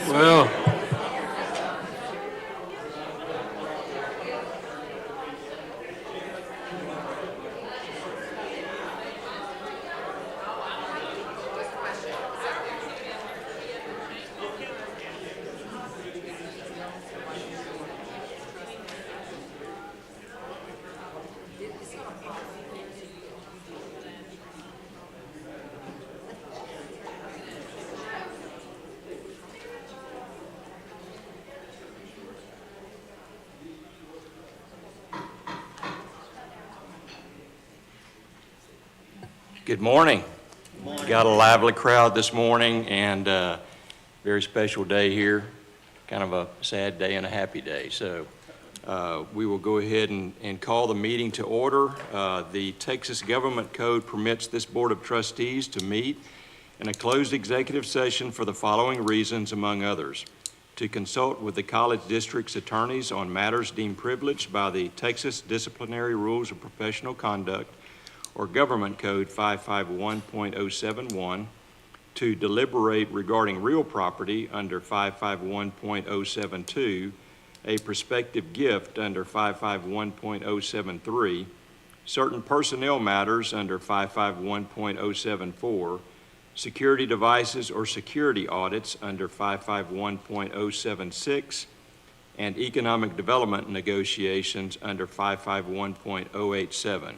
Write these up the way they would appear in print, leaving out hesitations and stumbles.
Well, good morning. Got a lively crowd this morning and very special day here. Kind of a sad day and a happy day. So we will go ahead and call the meeting to order. The Texas Government Code permits this Board of Trustees to meet in a closed executive session for the following reasons, among others: to consult with the college district's attorneys on matters deemed privileged by the Texas Disciplinary Rules of Professional Conduct or Government Code 551.071, to deliberate regarding real property under 551.072, a prospective gift under 551.073, certain personnel matters under 551.074, security devices or security audits under 551.076, and economic development negotiations under 551.087.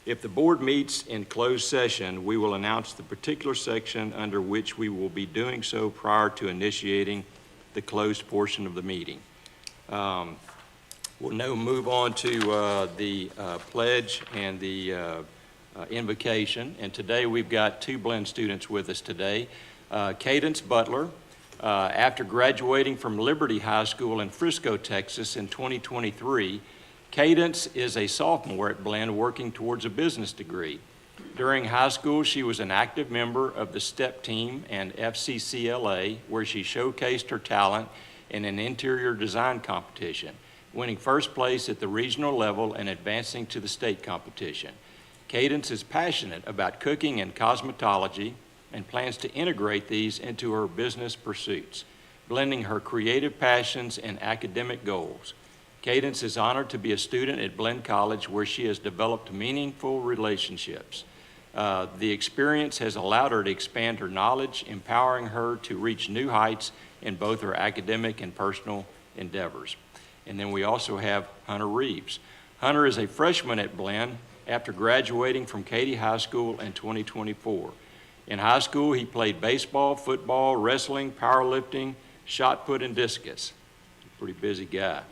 If the board meets in closed session, we will announce the particular section under which we will be doing so prior to initiating the closed portion of the meeting. We'll now move on to the pledge and the invocation. And today we've got two Blinn students with us today. Cadence Butler, after graduating from Liberty High School in Frisco, Texas in 2023, Cadence is a sophomore at Blinn working towards a business degree. During high school, she was an active member of the STEP team and FCCLA, where she showcased her talent in an interior design competition, winning first place at the regional level and advancing to the state competition. Cadence is passionate about cooking and cosmetology and plans to integrate these into her business pursuits, blending her creative passions and academic goals. Cadence is honored to be a student at Blinn College, where she has developed meaningful relationships. The experience has allowed her to expand her knowledge, empowering her to reach new heights in both her academic and personal endeavors. And then we also have Hunter Reeves. Hunter is a freshman at Blinn after graduating from Katy High School in 2024. In high school, he played baseball, football, wrestling, powerlifting, shot put, and discus. Pretty busy guy.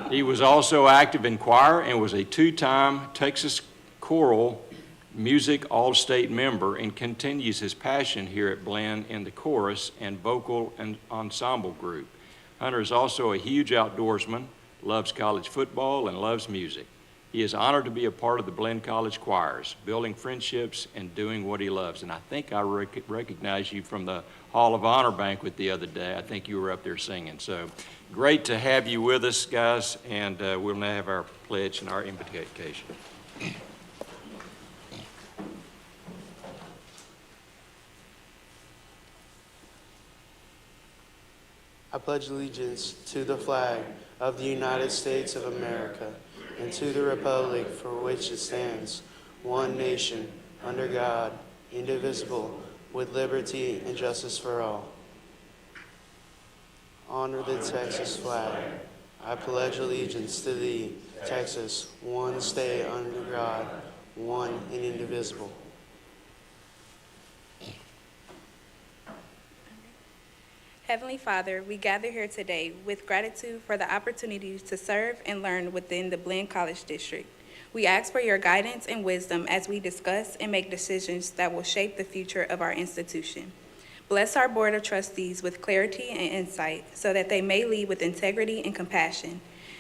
He was also active in choir and was a two-time Texas choral music all-state member, and continues his passion here at Blinn in the chorus and vocal and ensemble group. Hunter is also a huge outdoorsman, loves college football, and loves music. He is honored to be a part of the Blinn College choirs, building friendships and doing what he loves. And I think I recognize you from the Hall of Honor banquet the other day. I think you were up there singing. So great to have you with us, guys, and we'll now have our pledge and our invocation. I pledge allegiance to the flag of the United States of America and to the republic for which it stands, one nation, under God, indivisible, with liberty and justice for all. Honor the Texas flag. I pledge allegiance to thee, Texas, one state under God, one and indivisible. Heavenly Father, we gather here today with gratitude for the opportunity to serve and learn within the Blinn College District. We ask for your guidance and wisdom as we discuss and make decisions that will shape the future of our institution. Bless our Board of Trustees with clarity and insight so that they may lead with integrity and compassion.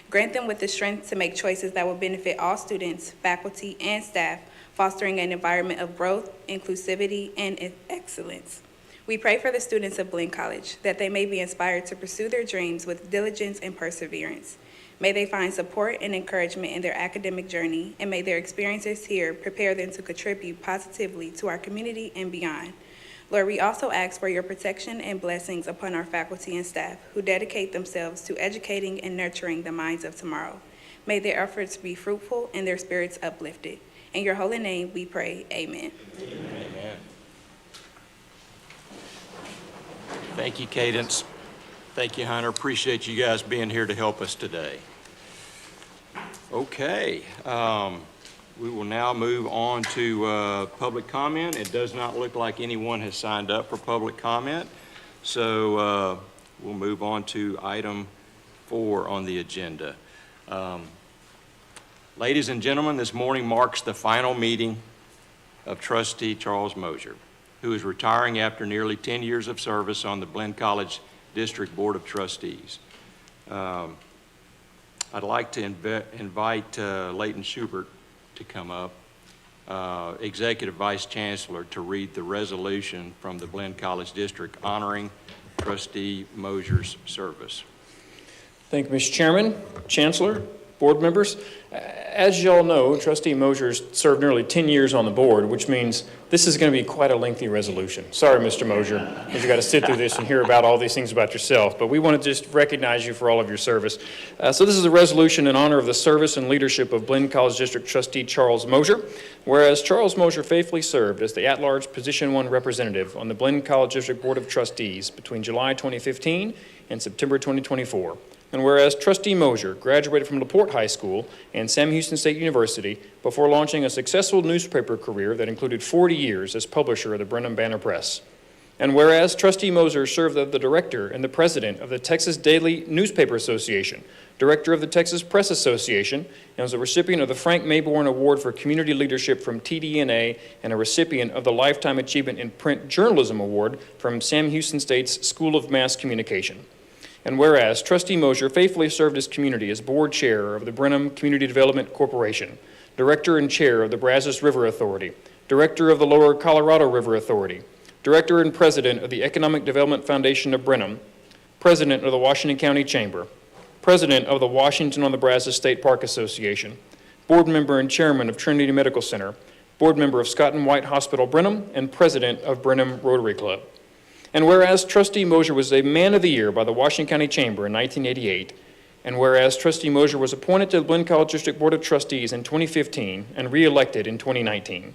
Grant them with the strength to make choices that will benefit all students, faculty, and staff, fostering an environment of growth, inclusivity, and excellence. We pray for the students of Blinn College that they may be inspired to pursue their dreams with diligence and perseverance. May they find support and encouragement in their academic journey, and may their experiences here prepare them to contribute positively to our community and beyond. Lord, we also ask for your protection and blessings upon our faculty and staff who dedicate themselves to educating and nurturing the minds of tomorrow. May their efforts be fruitful and their spirits uplifted. In your holy name we pray, amen. Amen. Thank you, Cadence. Thank you, Hunter. Appreciate you guys being here to help us today. Okay, we will now move on to public comment. It does not look like anyone has signed up for public comment, so we'll move on to item 4 on the agenda. Ladies and gentlemen, this morning marks the final meeting of Trustee Charles Mosier, who is retiring after nearly 10 years of service on the Blinn College District Board of Trustees. I'd like to invite Leighton Schubert to come up, Executive Vice Chancellor, to read the resolution from the Blinn College District honoring Trustee Mosier's service. Thank you, Mr. Chairman, Chancellor, board members. As you all know, Trustee Mosier served nearly 10 years on the board, which means this is going to be quite a lengthy resolution. Sorry, Mr. Mosier, because you got to sit through this and hear about all these things about yourself, but we want to just recognize you for all of your service. So this is a resolution in honor of the service and leadership of Blinn College District Trustee Charles Mosier, whereas Charles Mosier faithfully served as the at-large Position 1 representative on the Blinn College District Board of Trustees between July 2015 and September 2024. And whereas Trustee Mosier graduated from LaPorte High School and Sam Houston State University before launching a successful newspaper career that included 40 years as publisher of the Brenham Banner Press. And whereas Trustee Mosier served as the director and the president of the Texas Daily Newspaper Association, director of the Texas Press Association, and was a recipient of the Frank Mayborn Award for Community Leadership from TDNA and a recipient of the Lifetime Achievement in Print Journalism Award from Sam Houston State's School of Mass Communication. And whereas Trustee Mosier faithfully served his community as board chair of the Brenham Community Development Corporation, Director and Chair of the Brazos River Authority, Director of the Lower Colorado River Authority, Director and President of the Economic Development Foundation of Brenham, President of the Washington County Chamber, President of the Washington on the Brazos State Park Association, Board Member and Chairman of Trinity Medical Center, Board Member of Scott and White Hospital Brenham, and President of Brenham Rotary Club. And whereas Trustee Mosier was a Man of the Year by the Washington County Chamber in 1988, and whereas Trustee Mosier was appointed to the Blinn College District Board of Trustees in 2015 and re-elected in 2019,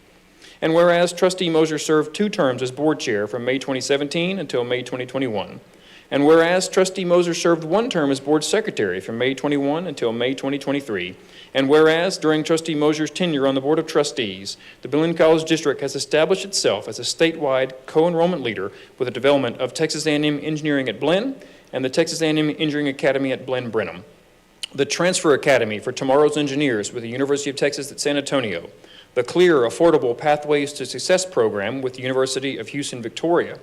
and whereas Trustee Mosier served 2 terms as Board Chair from May 2017 until May 2021, and whereas Trustee Mosier served 1 term as Board Secretary from May 21 until May 2023, and whereas during Trustee Mosier's tenure on the Board of Trustees, the Blinn College District has established itself as a statewide co-enrollment leader with the development of Texas A&M Engineering at Blinn and the Texas A&M Engineering Academy at Blinn Brenham, the Transfer Academy for Tomorrow's Engineers with the University of Texas at San Antonio, the Clear Affordable Pathways to Success program with the University of Houston Victoria,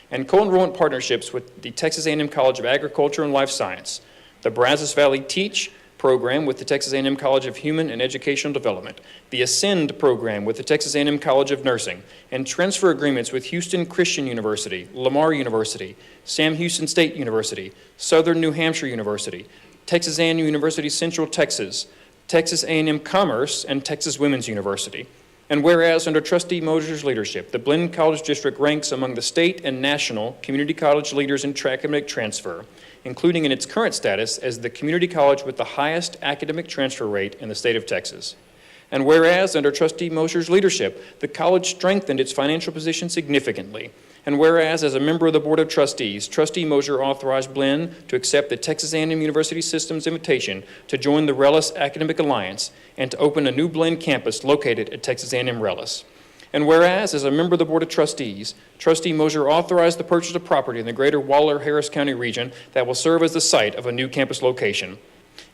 and co-enrollment partnerships with the Texas A&M College of Agriculture and Life Science, the Brazos Valley Teach program with the Texas A&M College of Human and Educational Development, the Ascend program with the Texas A&M College of Nursing, and transfer agreements with Houston Christian University, Lamar University, Sam Houston State University, Southern New Hampshire University, Texas A&M University Central Texas, Texas A&M Commerce, and Texas Women's University. And whereas under Trustee Mosier's leadership, the Blinn College District ranks among the state and national community college leaders in academic transfer, including in its current status as the community college with the highest academic transfer rate in the state of Texas. And whereas under Trustee Mosier's leadership, the college strengthened its financial position significantly. And whereas as a member of the Board of Trustees, Trustee Mosier authorized Blinn to accept the Texas A&M University System's invitation to join the Rellis Academic Alliance and to open a new Blinn campus located at Texas A&M Rellis. And whereas, as a member of the Board of Trustees, Trustee Mosier authorized the purchase of property in the greater Waller-Harris County region that will serve as the site of a new campus location.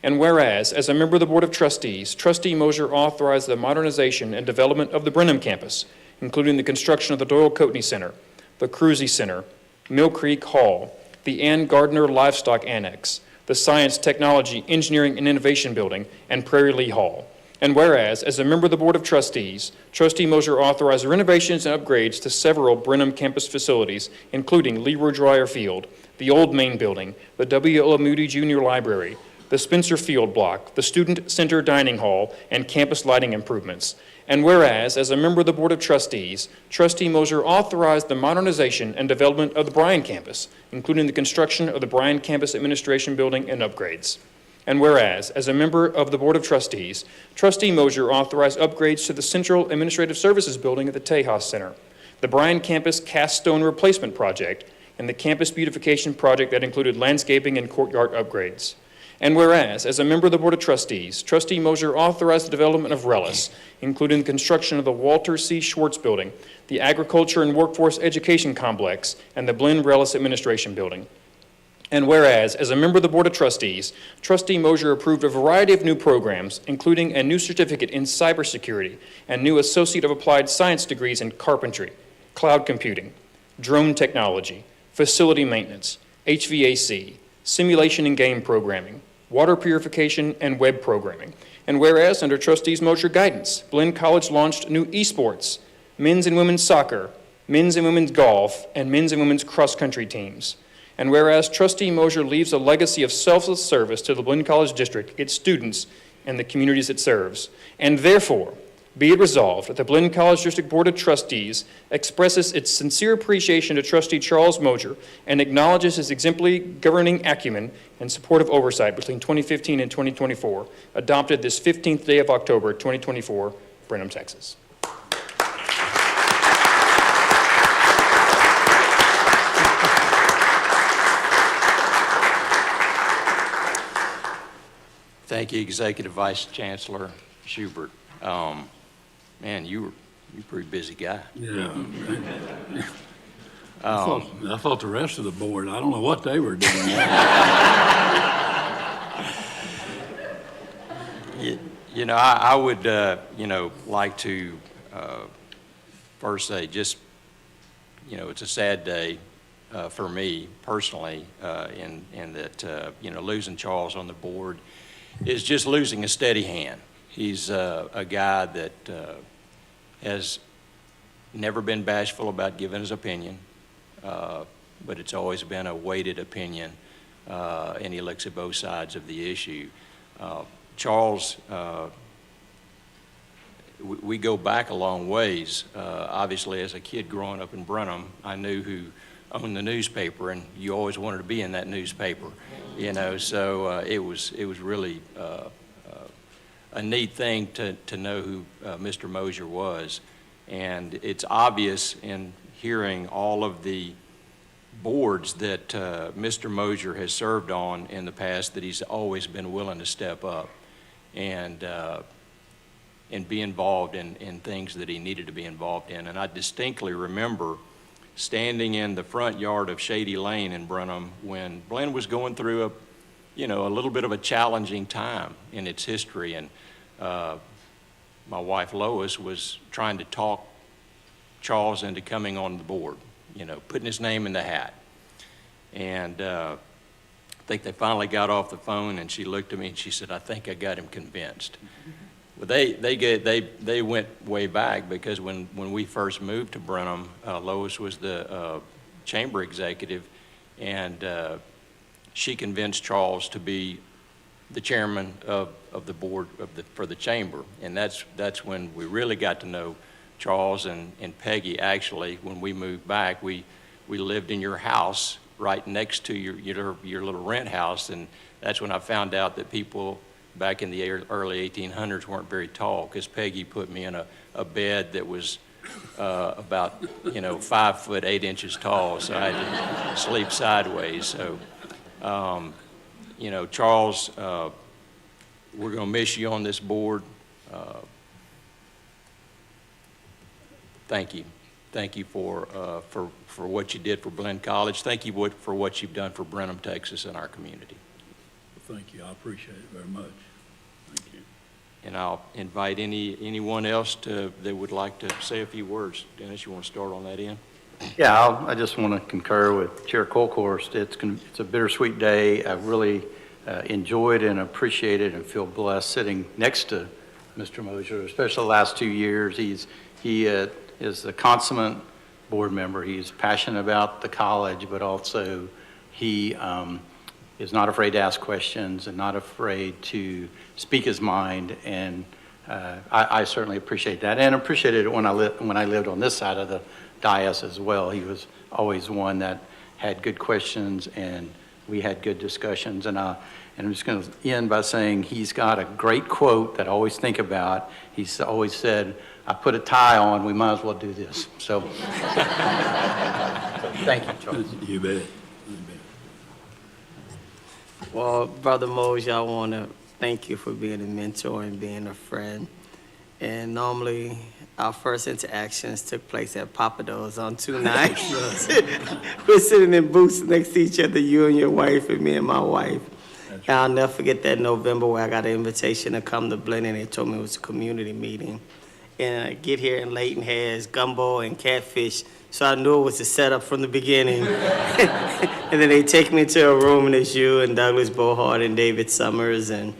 And whereas, as a member of the Board of Trustees, Trustee Mosier authorized the modernization and development of the Brenham campus, including the construction of the Doyle Coatney Center, the Cruzy Center, Mill Creek Hall, the Ann Gardner Livestock Annex, the Science, Technology, Engineering, and Innovation Building, and Prairie Lee Hall. And whereas, as a member of the Board of Trustees, Trustee Mosier authorized renovations and upgrades to several Brenham campus facilities, including Leroy Dreyer Field, the Old Main Building, the W.L. Moody Junior Library, the Spencer Field Block, the Student Center Dining Hall, and campus lighting improvements. And whereas, as a member of the Board of Trustees, Trustee Mosier authorized the modernization and development of the Bryan campus, including the construction of the Bryan Campus Administration Building and upgrades. And whereas, as a member of the Board of Trustees, Trustee Mosier authorized upgrades to the Central Administrative Services Building at the Tejas Center, the Bryan Campus Cast Stone Replacement Project, and the Campus Beautification Project that included landscaping and courtyard upgrades. And whereas, as a member of the Board of Trustees, Trustee Mosier authorized the development of Rellis, including the construction of the Walter C. Schwartz Building, the Agriculture and Workforce Education Complex, and the Blinn Rellis Administration Building. And whereas, as a member of the Board of Trustees, Trustee Mosier approved a variety of new programs, including a new certificate in cybersecurity and new Associate of Applied Science degrees in carpentry, cloud computing, drone technology, facility maintenance, HVAC, simulation and game programming, water purification, and web programming. And whereas, under Trustees Mosier guidance, Blinn College launched new esports, men's and women's soccer, men's and women's golf, and men's and women's cross-country teams. And whereas Trustee Mosier leaves a legacy of selfless service to the Blinn College District, its students, and the communities it serves. And therefore, be it resolved that the Blinn College District Board of Trustees expresses its sincere appreciation to Trustee Charles Mosier and acknowledges his exemplary governing acumen and supportive oversight between 2015 and 2024, adopted this 15th day of October, 2024, Brenham, Texas. Thank you, Executive Vice Chancellor Schubert. Man, you're a pretty busy guy. Yeah. I thought the rest of the board, I don't know what they were doing. I would, like to first say just, it's a sad day for me personally in that, losing Charles on the board is just losing a steady hand. He's a guy that has never been bashful about giving his opinion, but it's always been a weighted opinion, and he looks at both sides of the issue. Charles, we go back a long ways. Obviously, as a kid growing up in Brenham, I knew who owned the newspaper, and you always wanted to be in that newspaper, you know. So it was really a neat thing to know who Mr. Mosier was, and it's obvious in hearing all of the boards that Mr. Mosier has served on in the past that he's always been willing to step up and be involved in things that he needed to be involved in. And I distinctly remember standing in the front yard of Shady Lane in Brenham when Blinn was going through a little bit of a challenging time in its history. And my wife Lois was trying to talk Charles into coming on the board, putting his name in the hat. And I think they finally got off the phone, and she looked at me and she said, "I think I got him convinced." Well, they went way back, because when we first moved to Brenham, Lois was the chamber executive, and she convinced Charles to be the chairman of the board for the chamber. And that's when we really got to know Charles and Peggy. Actually, when we moved back, we lived in your house right next to your little rent house, and that's when I found out that people back in the early 1800s weren't very tall, because Peggy put me in a bed that was about 5 foot 8 inches tall, so I had to sleep sideways. So Charles, we're going to miss you on this board. Thank you. Thank you for what you did for Blinn College. Thank you for what you've done for Brenham, Texas, and our community. Well, thank you. I appreciate it very much. Thank you. And I'll invite anyone else that would like to say a few words. Dennis, you want to start on that end? Yeah, I just want to concur with Chair Colkhorst. It's a bittersweet day. I really enjoyed and appreciated and feel blessed sitting next to Mr. Mosier, especially the last 2 years. He is a consummate board member. He's passionate about the college, but also he is not afraid to ask questions and not afraid to speak his mind. And I certainly appreciate that, and appreciated it when I lived on this side of the dais as well. He was always one that had good questions, and we had good discussions. And I'm just going to end by saying he's got a great quote that I always think about. He's always said, "I put a tie on, we might as well do this." So, thank you, Charles. You bet. Well, Brother Mosier, I want to thank you for being a mentor and being a friend. And normally, our first interactions took place at Papado's on 2 nights. We're sitting in booths next to each other, you and your wife and me and my wife. And I'll never forget that November where I got an invitation to come to Blinn, and they told me it was a community meeting. And I get here, and Leighton has gumbo and catfish, so I knew it was a setup from the beginning. And then they take me to a room, and it's you and Douglas Bohart and David Summers and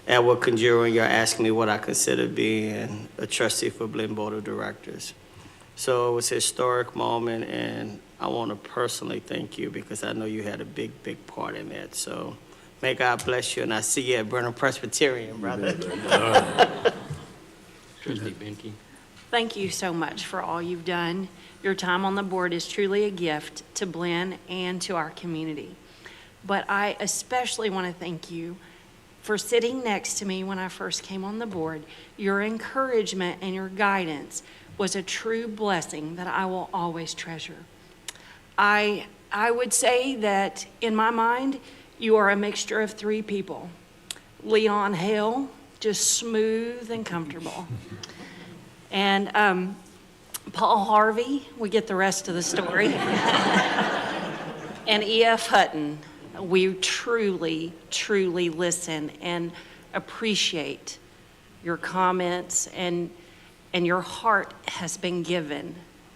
Edward Conjuro, and you're asking me what I consider being a trustee for Blinn Board of Directors. So it was a historic moment, and I want to personally thank you because I know you had a big, big part in that. So may God bless you, and I see you at Brenham Presbyterian, brother. Trustee Benke. Thank you so much for all you've done. Your time on the board is truly a gift to Blinn and to our community. But I especially want to thank you for sitting next to me when I first came on the board. Your encouragement and your guidance was a true blessing that I will always treasure. I would say that in my mind, you are a mixture of 3 people. Leon Hale, just smooth and comfortable. And Paul Harvey, we get the rest of the story. And E.F. Hutton, we truly, truly listen and appreciate your comments, and your heart has been given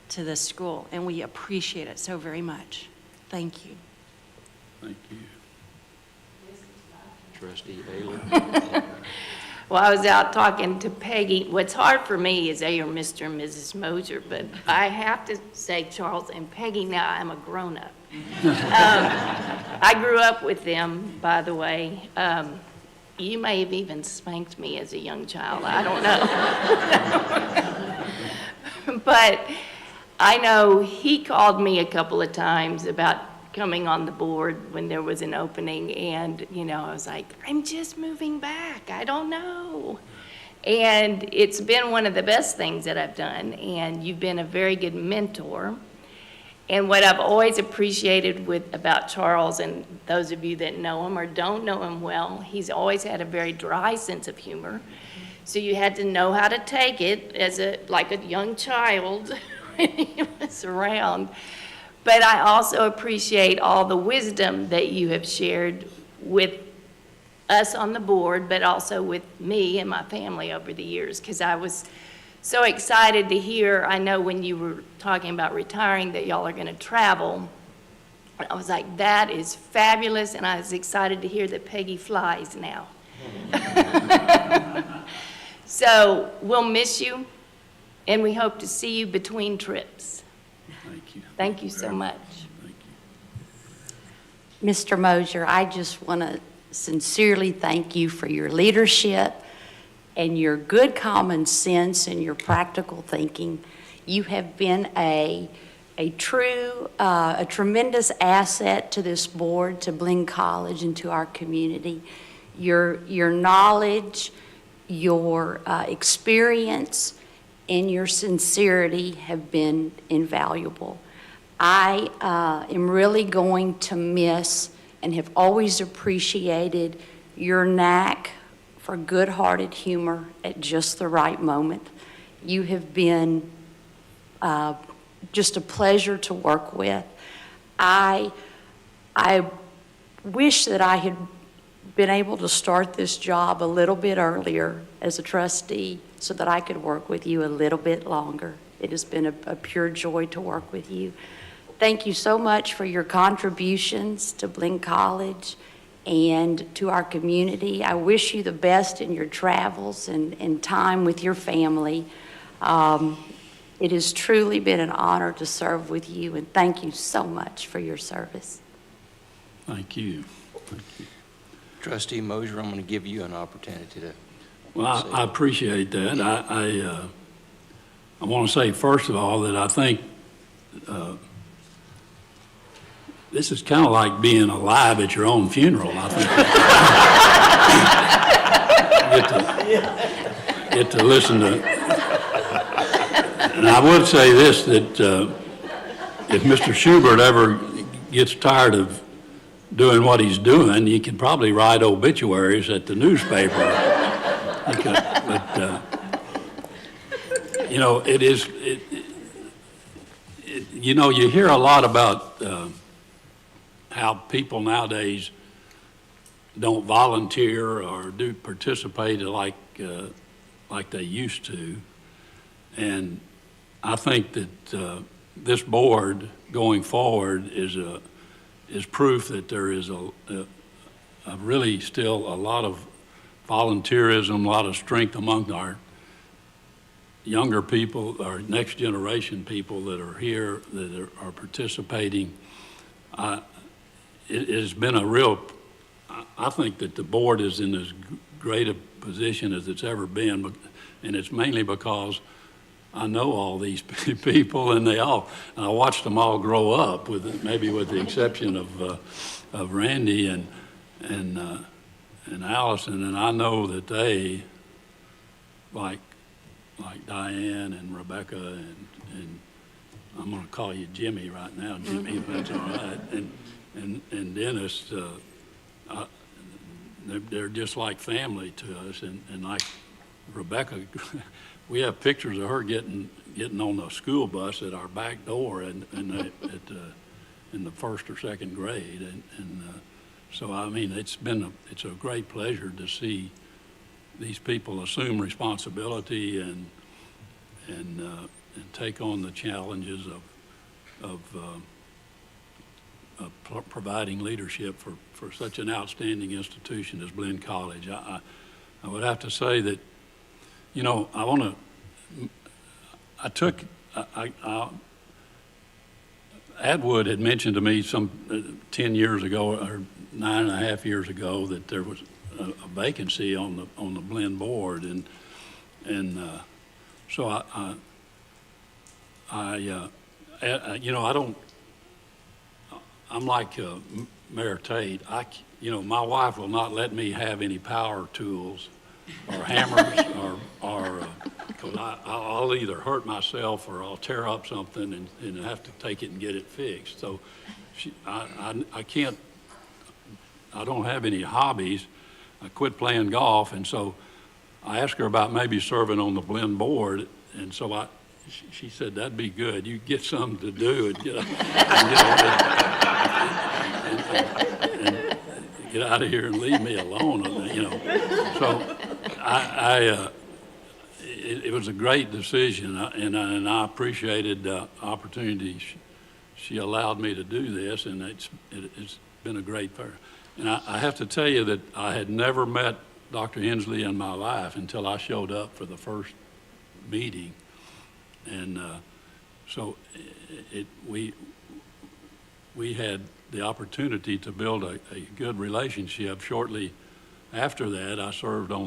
to this school, and we appreciate it so very much. Thank you. Thank you. Trustee Ayler. Well, I was out talking to Peggy. What's hard for me is they are Mr. and Mrs. Mosier, but I have to say Charles and Peggy now, I'm a grown-up. I grew up with them, by the way. You may have even spanked me as a young child. I don't know. But I know he called me a couple of times about coming on the board when there was an opening, and, you know, I was like, I'm just moving back. I don't know. And it's been one of the best things that I've done, and you've been a very good mentor. And what I've always appreciated about Charles, and those of you that know him or don't know him well, he's always had a very dry sense of humor. So you had to know how to take it as like a young child when he was around. But I also appreciate all the wisdom that you have shared with us on the board, but also with me and my family over the years, because I was so excited to hear. I know when you were talking about retiring that y'all are going to travel. I was like, that is fabulous, and I was excited to hear that Peggy flies now. So we'll miss you, and we hope to see you between trips. Thank you. Thank you so much. Thank you. Mr. Mosier, I just want to sincerely thank you for your leadership and your good common sense and your practical thinking. You have been a tremendous asset to this board, to Blinn College, and to our community. Your knowledge, your experience, and your sincerity have been invaluable. I am really going to miss and have always appreciated your knack for good-hearted humor at just the right moment. You have been just a pleasure to work with. I wish that I had been able to start this job a little bit earlier as a trustee so that I could work with you a little bit longer. It has been a pure joy to work with you. Thank you so much for your contributions to Blinn College and to our community. I wish you the best in your travels and time with your family. It has truly been an honor to serve with you, and thank you so much for your service. Thank you. Thank you. Trustee Mosier, I'm going to give you an opportunity to. Well, I appreciate that. I want to say, first of all, that I think this is kind of like being alive at your own funeral, I think. Get to listen to. And I would say this, that if Mr. Schubert ever gets tired of doing what he's doing, he could probably write obituaries at the newspaper. You know, you hear a lot about how people nowadays don't volunteer or do participate like they used to. And I think that this board going forward is proof that there is a really still a lot of volunteerism, a lot of strength among our younger people, our next generation people that are here, that are participating. It has been a real, I think that the board is in as great a position as it's ever been, and it's mainly because I know all these people, and I watched them all grow up, maybe with the exception of Randy and Allison, and I know that they, like Diane and Rebecca and I'm going to call you Jimmy right now, Jimmy, if that's all right, and Dennis, they're just like family to us, and like Rebecca. We have pictures of her getting on the school bus at our back door in the first or second grade, and so I mean it's a great pleasure to see these people assume responsibility and take on the challenges of providing leadership for such an outstanding institution as Blinn College. I would have to say that, you know, Atwood had mentioned to me some 10 years ago, or 9.5 years ago, that there was a vacancy on the Blinn board, and so you know, I'm like Mayor Tate. You know, my wife will not let me have any power tools or hammers or because I'll either hurt myself or I'll tear up something and have to take it and get it fixed. So I can't, I don't have any hobbies. I quit playing golf, and so I asked her about maybe serving on the Blinn board, and so she said, that'd be good. You get something to do and get out of here and leave me alone, you know. So it was a great decision, and I appreciated the opportunity she allowed me to do this, and it's been a great fair. And I have to tell you that I had never met Dr. Hensley in my life until I showed up for the first meeting. And so we had the opportunity to build a good relationship. Shortly after that, I served as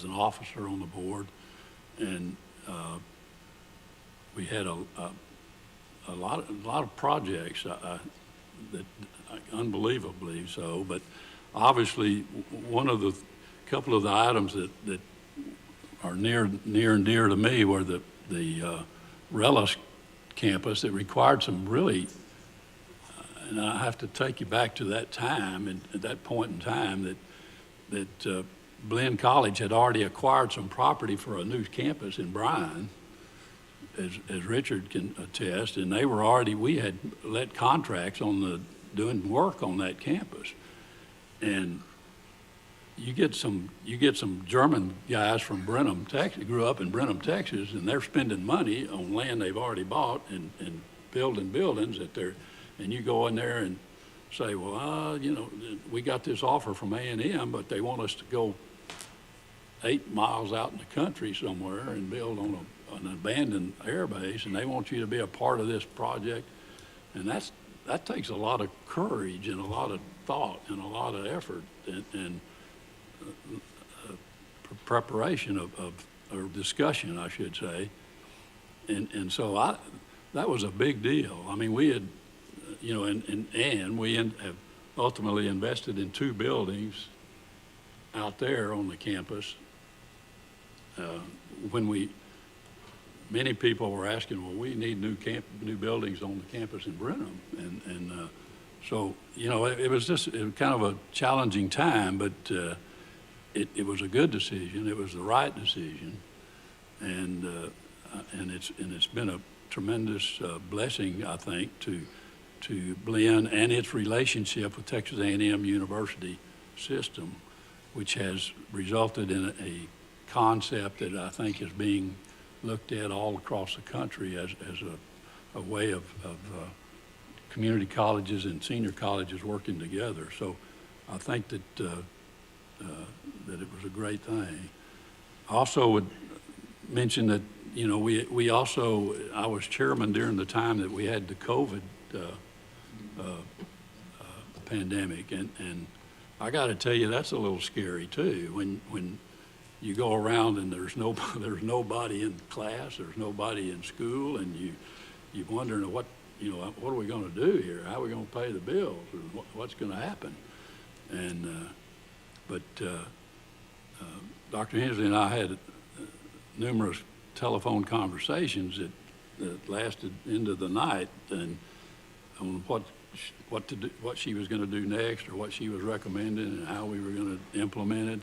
an officer on the board, and we had a lot of projects that unbelievably so. But obviously, couple of the items that are near and dear to me were the Relish campus that required some really, and I have to take you back to that time, and at that point in time that Blinn College had already acquired some property for a new campus in Bryan, as Richard can attest, and we had let contracts on doing work on that campus. And you get some German guys from Brenham, Texas, grew up in Brenham, Texas, and they're spending money on land they've already bought and building buildings and you go in there and say, well, you know, we got this offer from A&M, but they want us to go 8 miles out in the country somewhere and build on an abandoned air base, and they want you to be a part of this project. And that takes a lot of courage and a lot of thought and a lot of effort and preparation or discussion, I should say. And so that was a big deal. I mean, we had, you know, and we have ultimately invested in 2 buildings out there on the campus. Many people were asking, well, we need new buildings on the campus in Brenham, and so, you know, it was kind of a challenging time, but it was a good decision. It was the right decision, and it's been a tremendous blessing, I think, to Blinn and its relationship with Texas A&M University system, which has resulted in a concept that I think is being looked at all across the country as a way of community colleges and senior colleges working together. So I think that that it was a great thing. I also would mention that, you know, I was chairman during the time that we had the COVID pandemic, and I got to tell you, that's a little scary too. When you go around and there's nobody in class, there's nobody in school, and you're wondering what are we going to do here? How are we going to pay the bills? Or what's going to happen? And but Dr. Hensley and I had numerous telephone conversations that lasted into the night, and on what to do, what she was going to do next, or what she was recommending, and how we were going to implement it,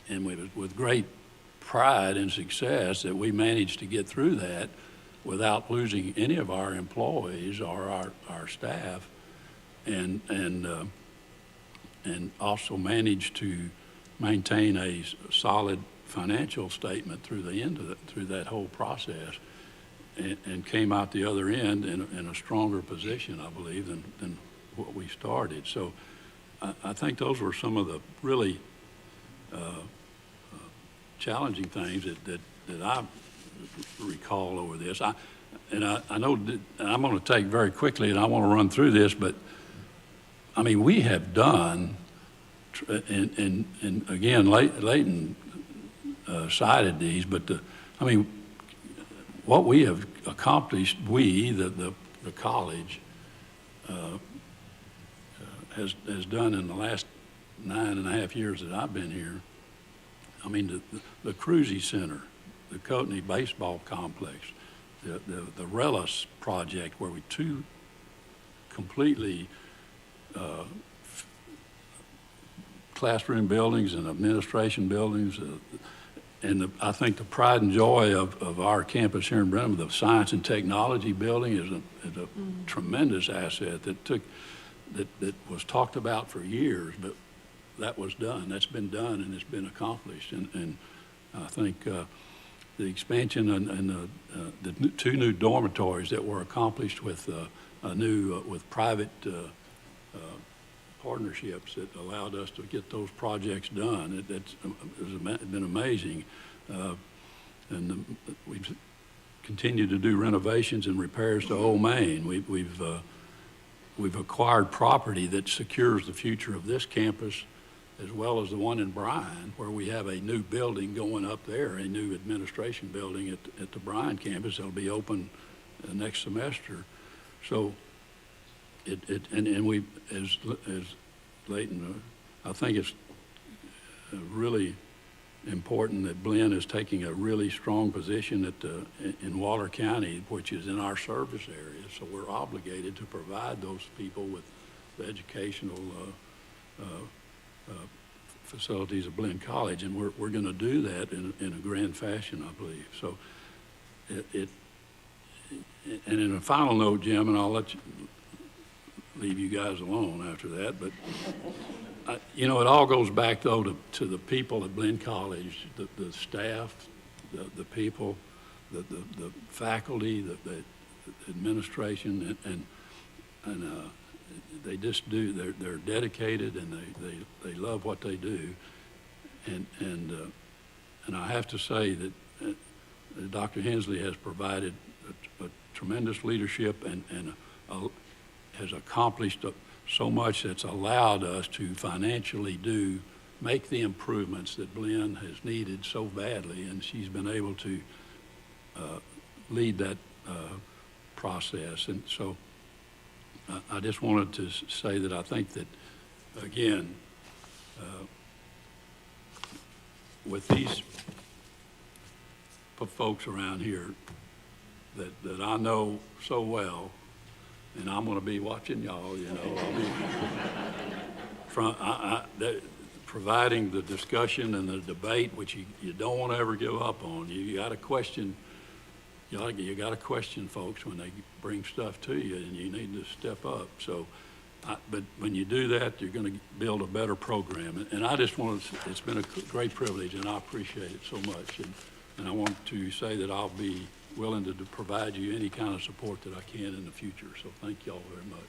and with great pride and success that we managed to get through that without losing any of our employees or our staff, and also managed to maintain a solid financial statement through that whole process, and came out the other end in a stronger position, I believe, than what we started. So I think those were some of the really challenging things that I recall over this. I know that I'm going to take very quickly, and I want to run through this, but I mean, we have done, and again, Leighton cited these, but I mean, what we have accomplished, the college, has done in the last 9.5 years that I've been here. I mean, the Cruzy Center, the Coatney Baseball Complex, the Relis project, where we two completely classroom buildings and administration buildings, and I think the pride and joy of our campus here in Brenham, the Science and Technology Building is a tremendous asset that was talked about for years, but that was done. That's been done, and it's been accomplished. And I think the expansion and the two new dormitories that were accomplished with with private partnerships that allowed us to get those projects done. It's been amazing. And we've continued to do renovations and repairs to Old Main. We've acquired property that secures the future of this campus, as well as the one in Bryan, where we have a new building going up there, a new administration building at the Bryan campus that'll be open next semester. So and we, as Leighton, I think it's really important that Blinn is taking a really strong position in Waller County, which is in our service area. So we're obligated to provide those people with the educational facilities of Blinn College, and we're going to do that in a grand fashion, I believe. So and in a final note, Jim, and I'll leave you guys alone after that, but you know, it all goes back though to the people at Blinn College, the staff, the people, the faculty, the administration, and they just do. They're dedicated, and they love what they do, and I have to say that Dr. Hensley has provided a tremendous leadership and has accomplished so much that's allowed us to financially make the improvements that Blinn has needed so badly, and she's been able to lead that process. And so I just wanted to say that I think that, again, with these folks around here that I know so well, and I'm going to be watching y'all, you know. I'll be providing the discussion and the debate, which you don't want to ever give up on. You got to question. You got to question folks when they bring stuff to you, and you need to step up. So, but when you do that, you're going to build a better program. And I just want to. It's been a great privilege, and I appreciate it so much. And I want to say that I'll be willing to provide you any kind of support that I can in the future. So thank y'all very much.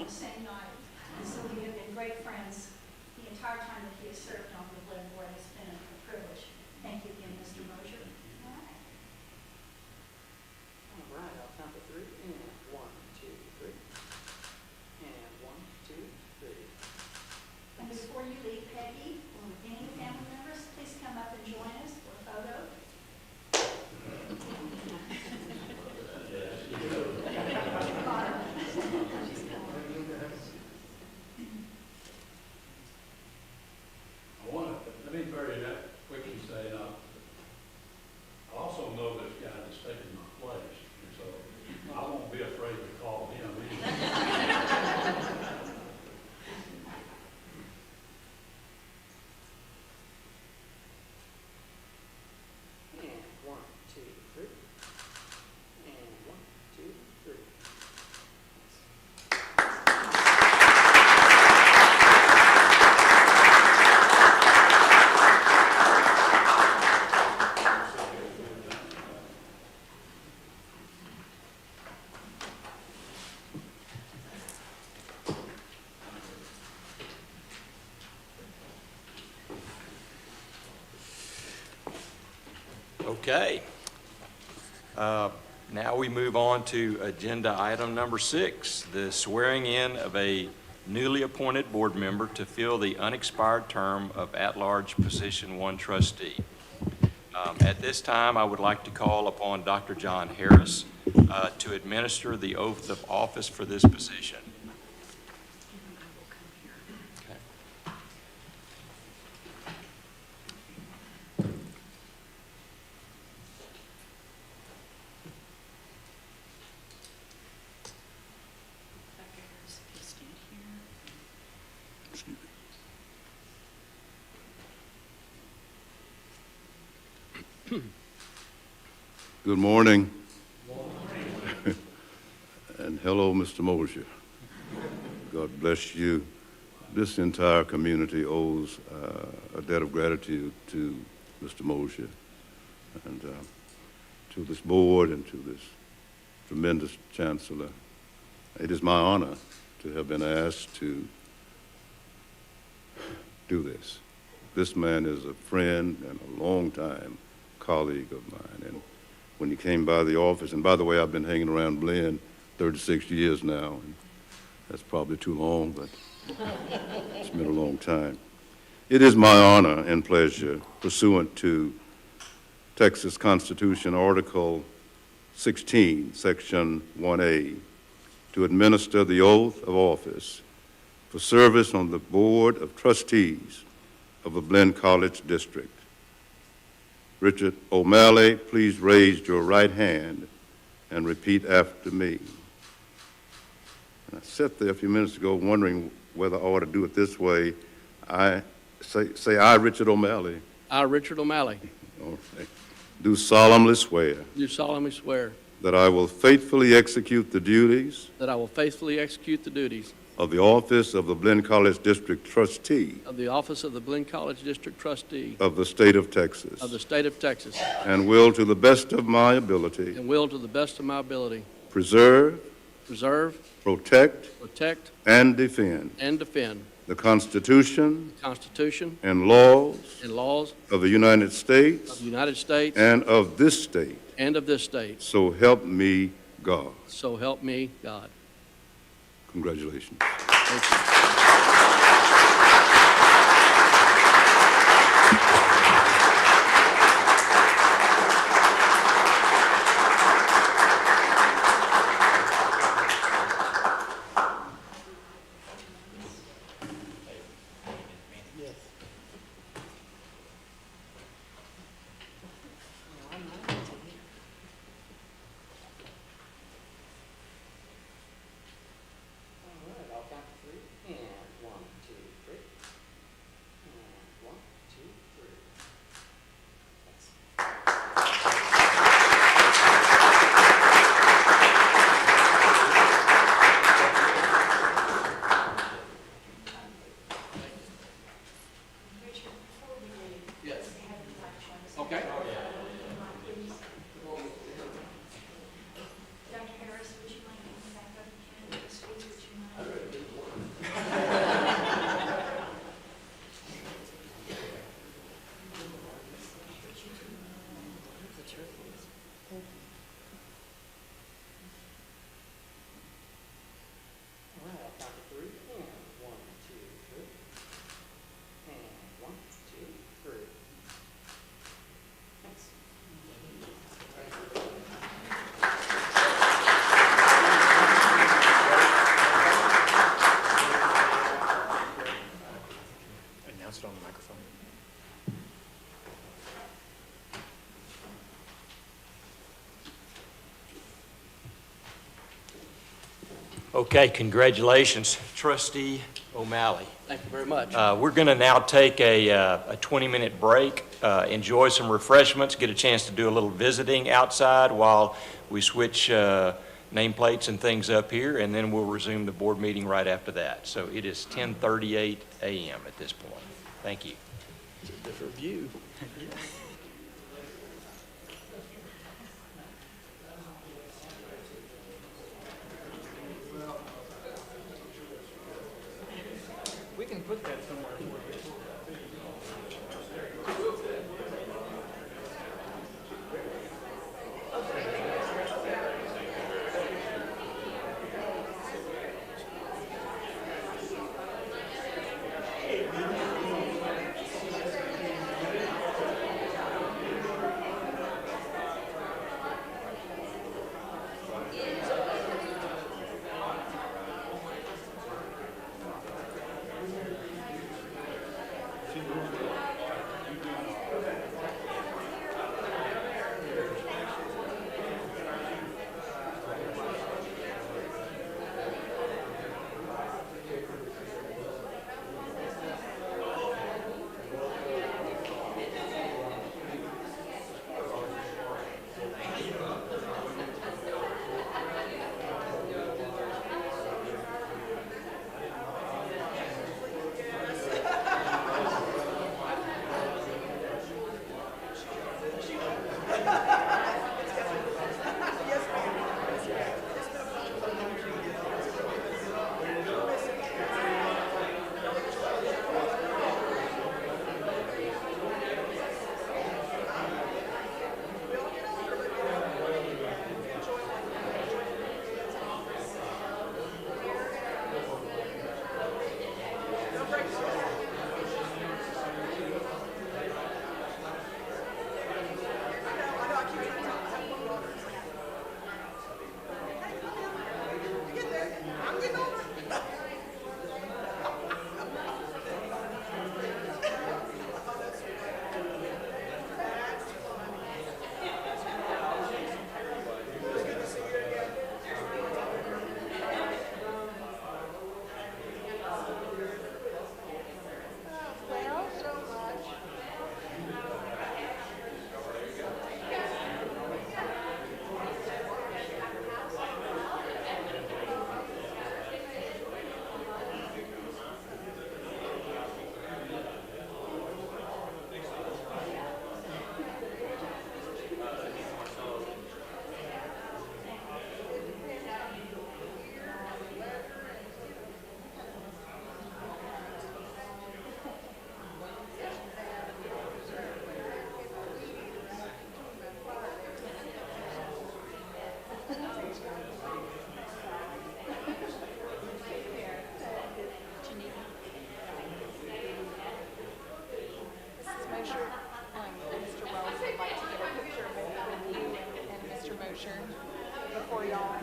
Same night, and so we have been great friends Okay. Now we move on to agenda item number 6, the swearing in of a newly appointed board member to fill the unexpired term of at-large position 1 trustee. At this time, I would like to call upon Dr. John Harris to administer the oath of office for this position. Good morning. And hello, Mr. Mosier. God bless you. This entire community owes a debt of gratitude to Mr. Mosier and to this board and to this tremendous chancellor. It is my honor to have been asked to do this. This man is a friend and a longtime colleague of mine. And when he came by the office, and by the way, I've been hanging around Blinn 36 years now, and that's probably too long, but it's been a long time. It is my honor and pleasure, pursuant to Texas Constitution Article 16, Section 1A, to administer the oath of office for service on the Board of Trustees of the Blinn College District. Richard O'Malley, please raise your right hand and repeat after me. And I sat there a few minutes ago wondering whether I ought to do it this way. I say I, Richard O'Malley. I, Richard O'Malley, Okay. Do solemnly swear do solemnly swear that I will faithfully execute the duties that I will faithfully execute the duties of the office of the Blinn College District Trustee of the office of the Blinn College District Trustee of the state of Texas, of the state of Texas, and will, to the best of my ability, and will, to the best of my ability, preserve, preserve, protect, protect, and defend and defend the Constitution the Constitution and laws and laws of the United of States the United States and of this state. and of this state. So help me God. So help me God. Congratulations. Thank you. Okay. Dr. Harris, would you mind coming back up again? Would you mind? All right, I'll count to 3, and 1, 2, 3, and 1, 2, 3. Thanks. Announce it on the microphone. Okay, congratulations, Trustee O'Malley. Thank you very much. We're going to now take a 20-minute break, enjoy some refreshments, get a chance to do a little visiting outside while we switch nameplates and things up here, and then we'll resume the board meeting right after that. So it is 10:38 a.m. at this point. Thank you. It's a different view. We can put that somewhere. for y'all.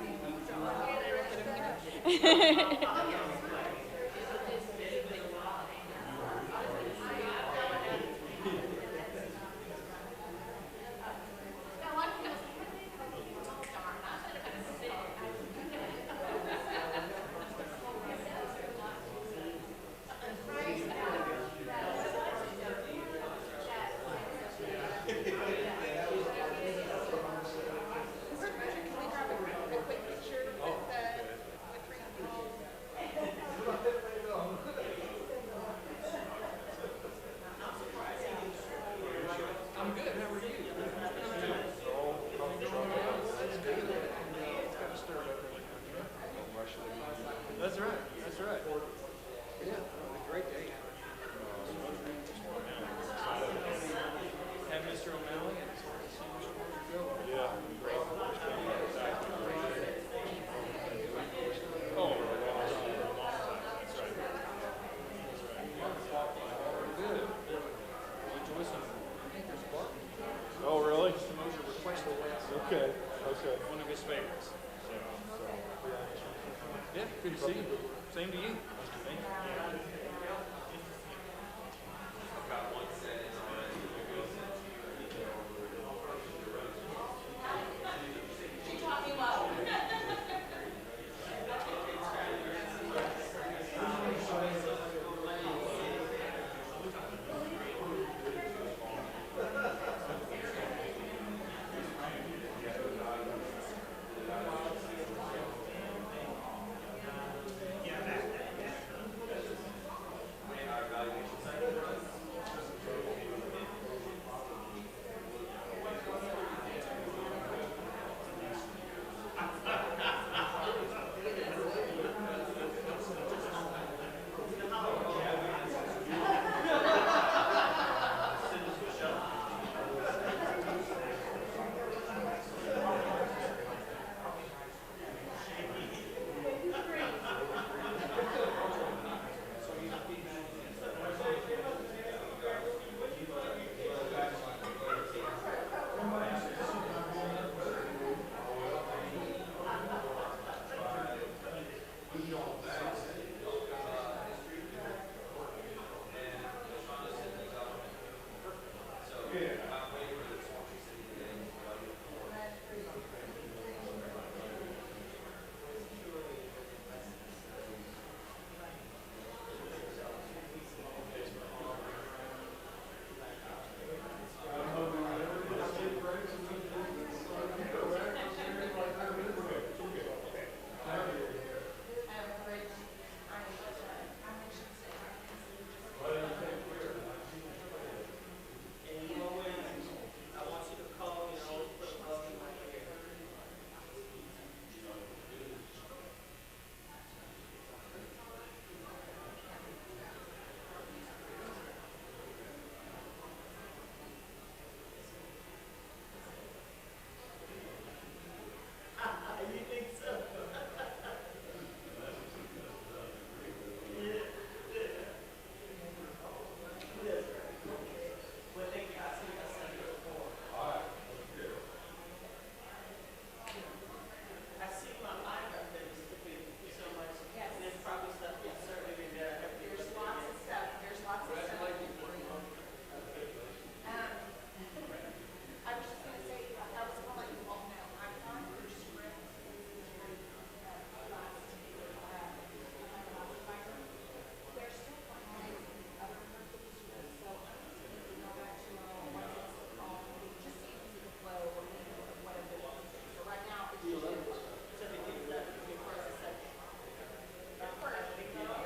That's right, that's right. Yeah, great day. Have Mr. O'Malley and yeah. Oh, that's right. Good. Enjoy some. Oh, really? Mr. Mosier requested that. Okay, okay. One of his favorites. Yeah, good to see you. Same to you. Thank you.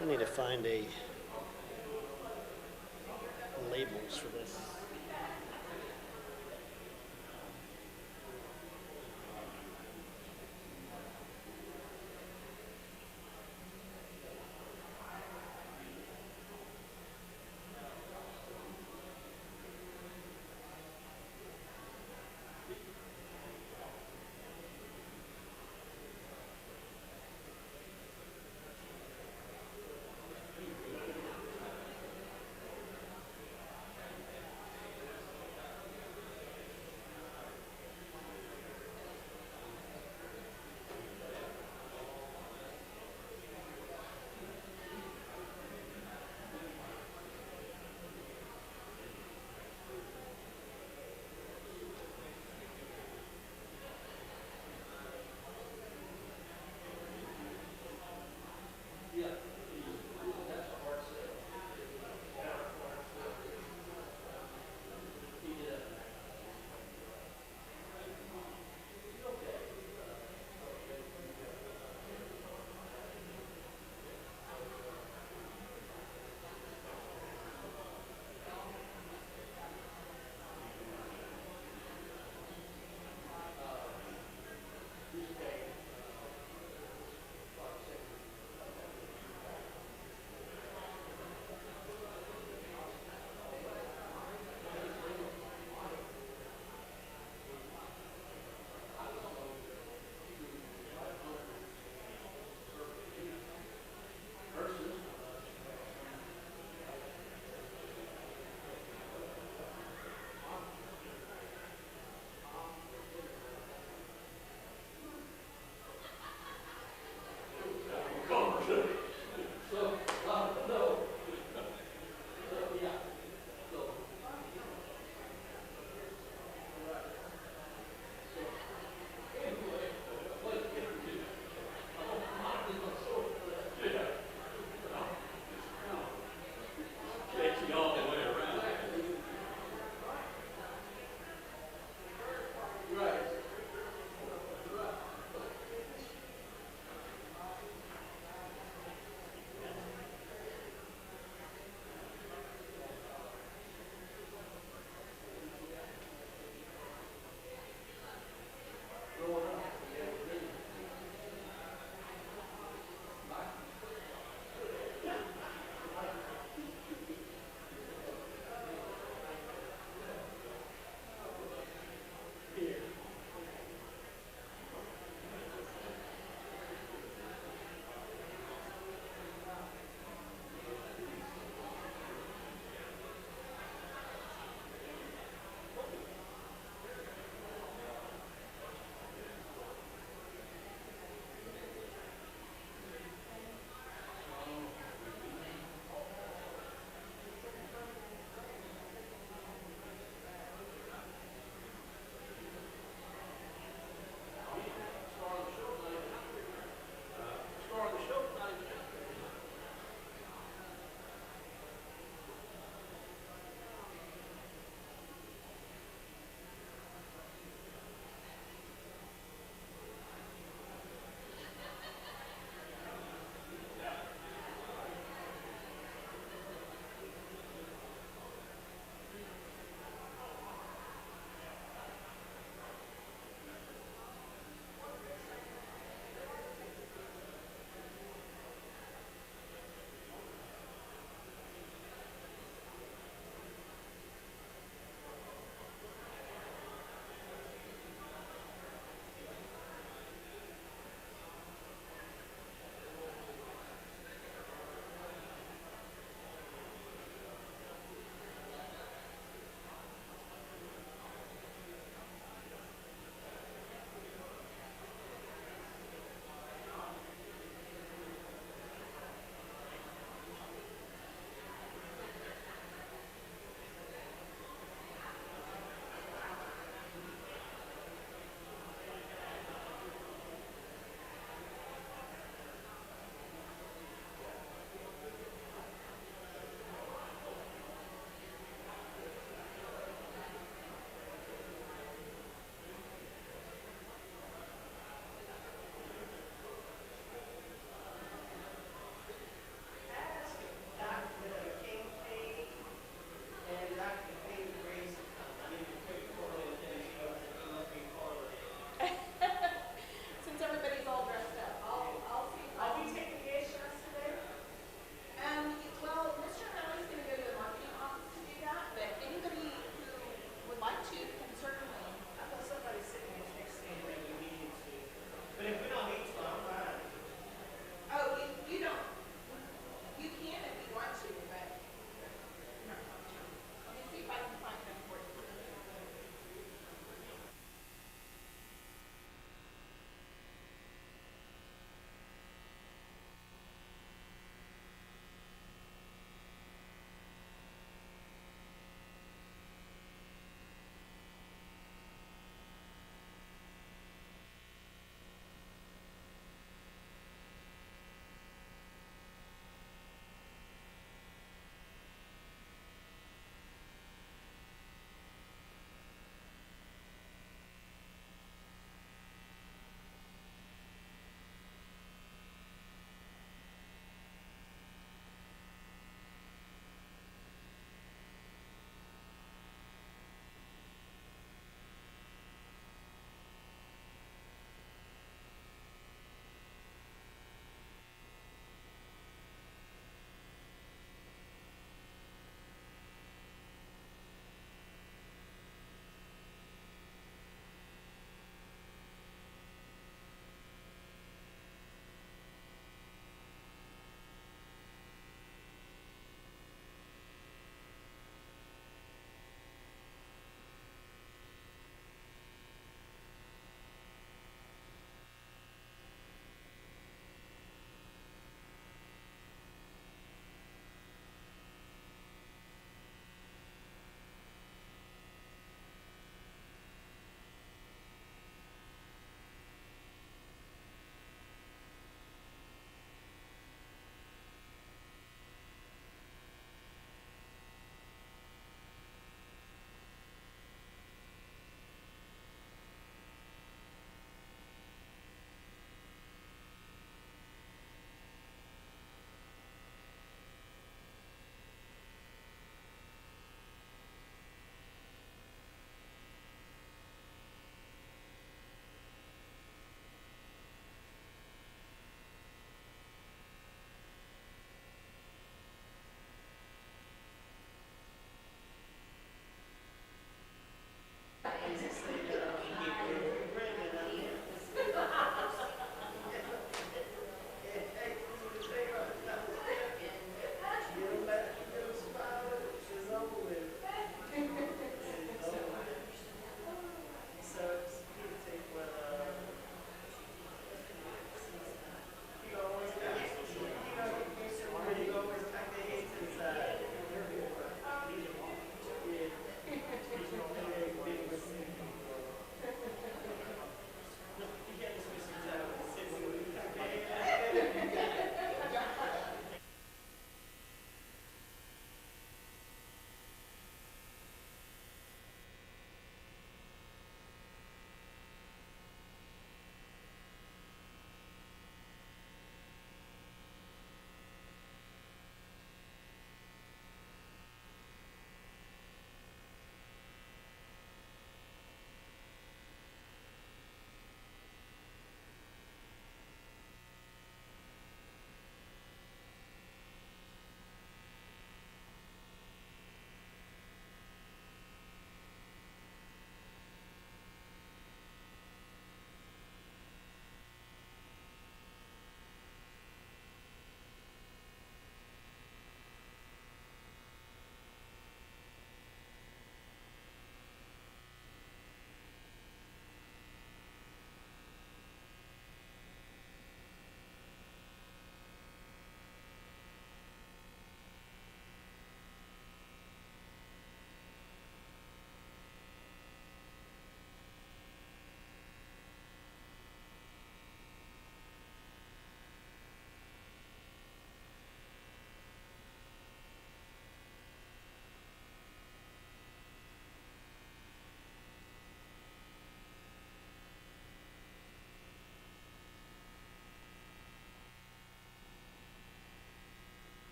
I need to find a labels for this.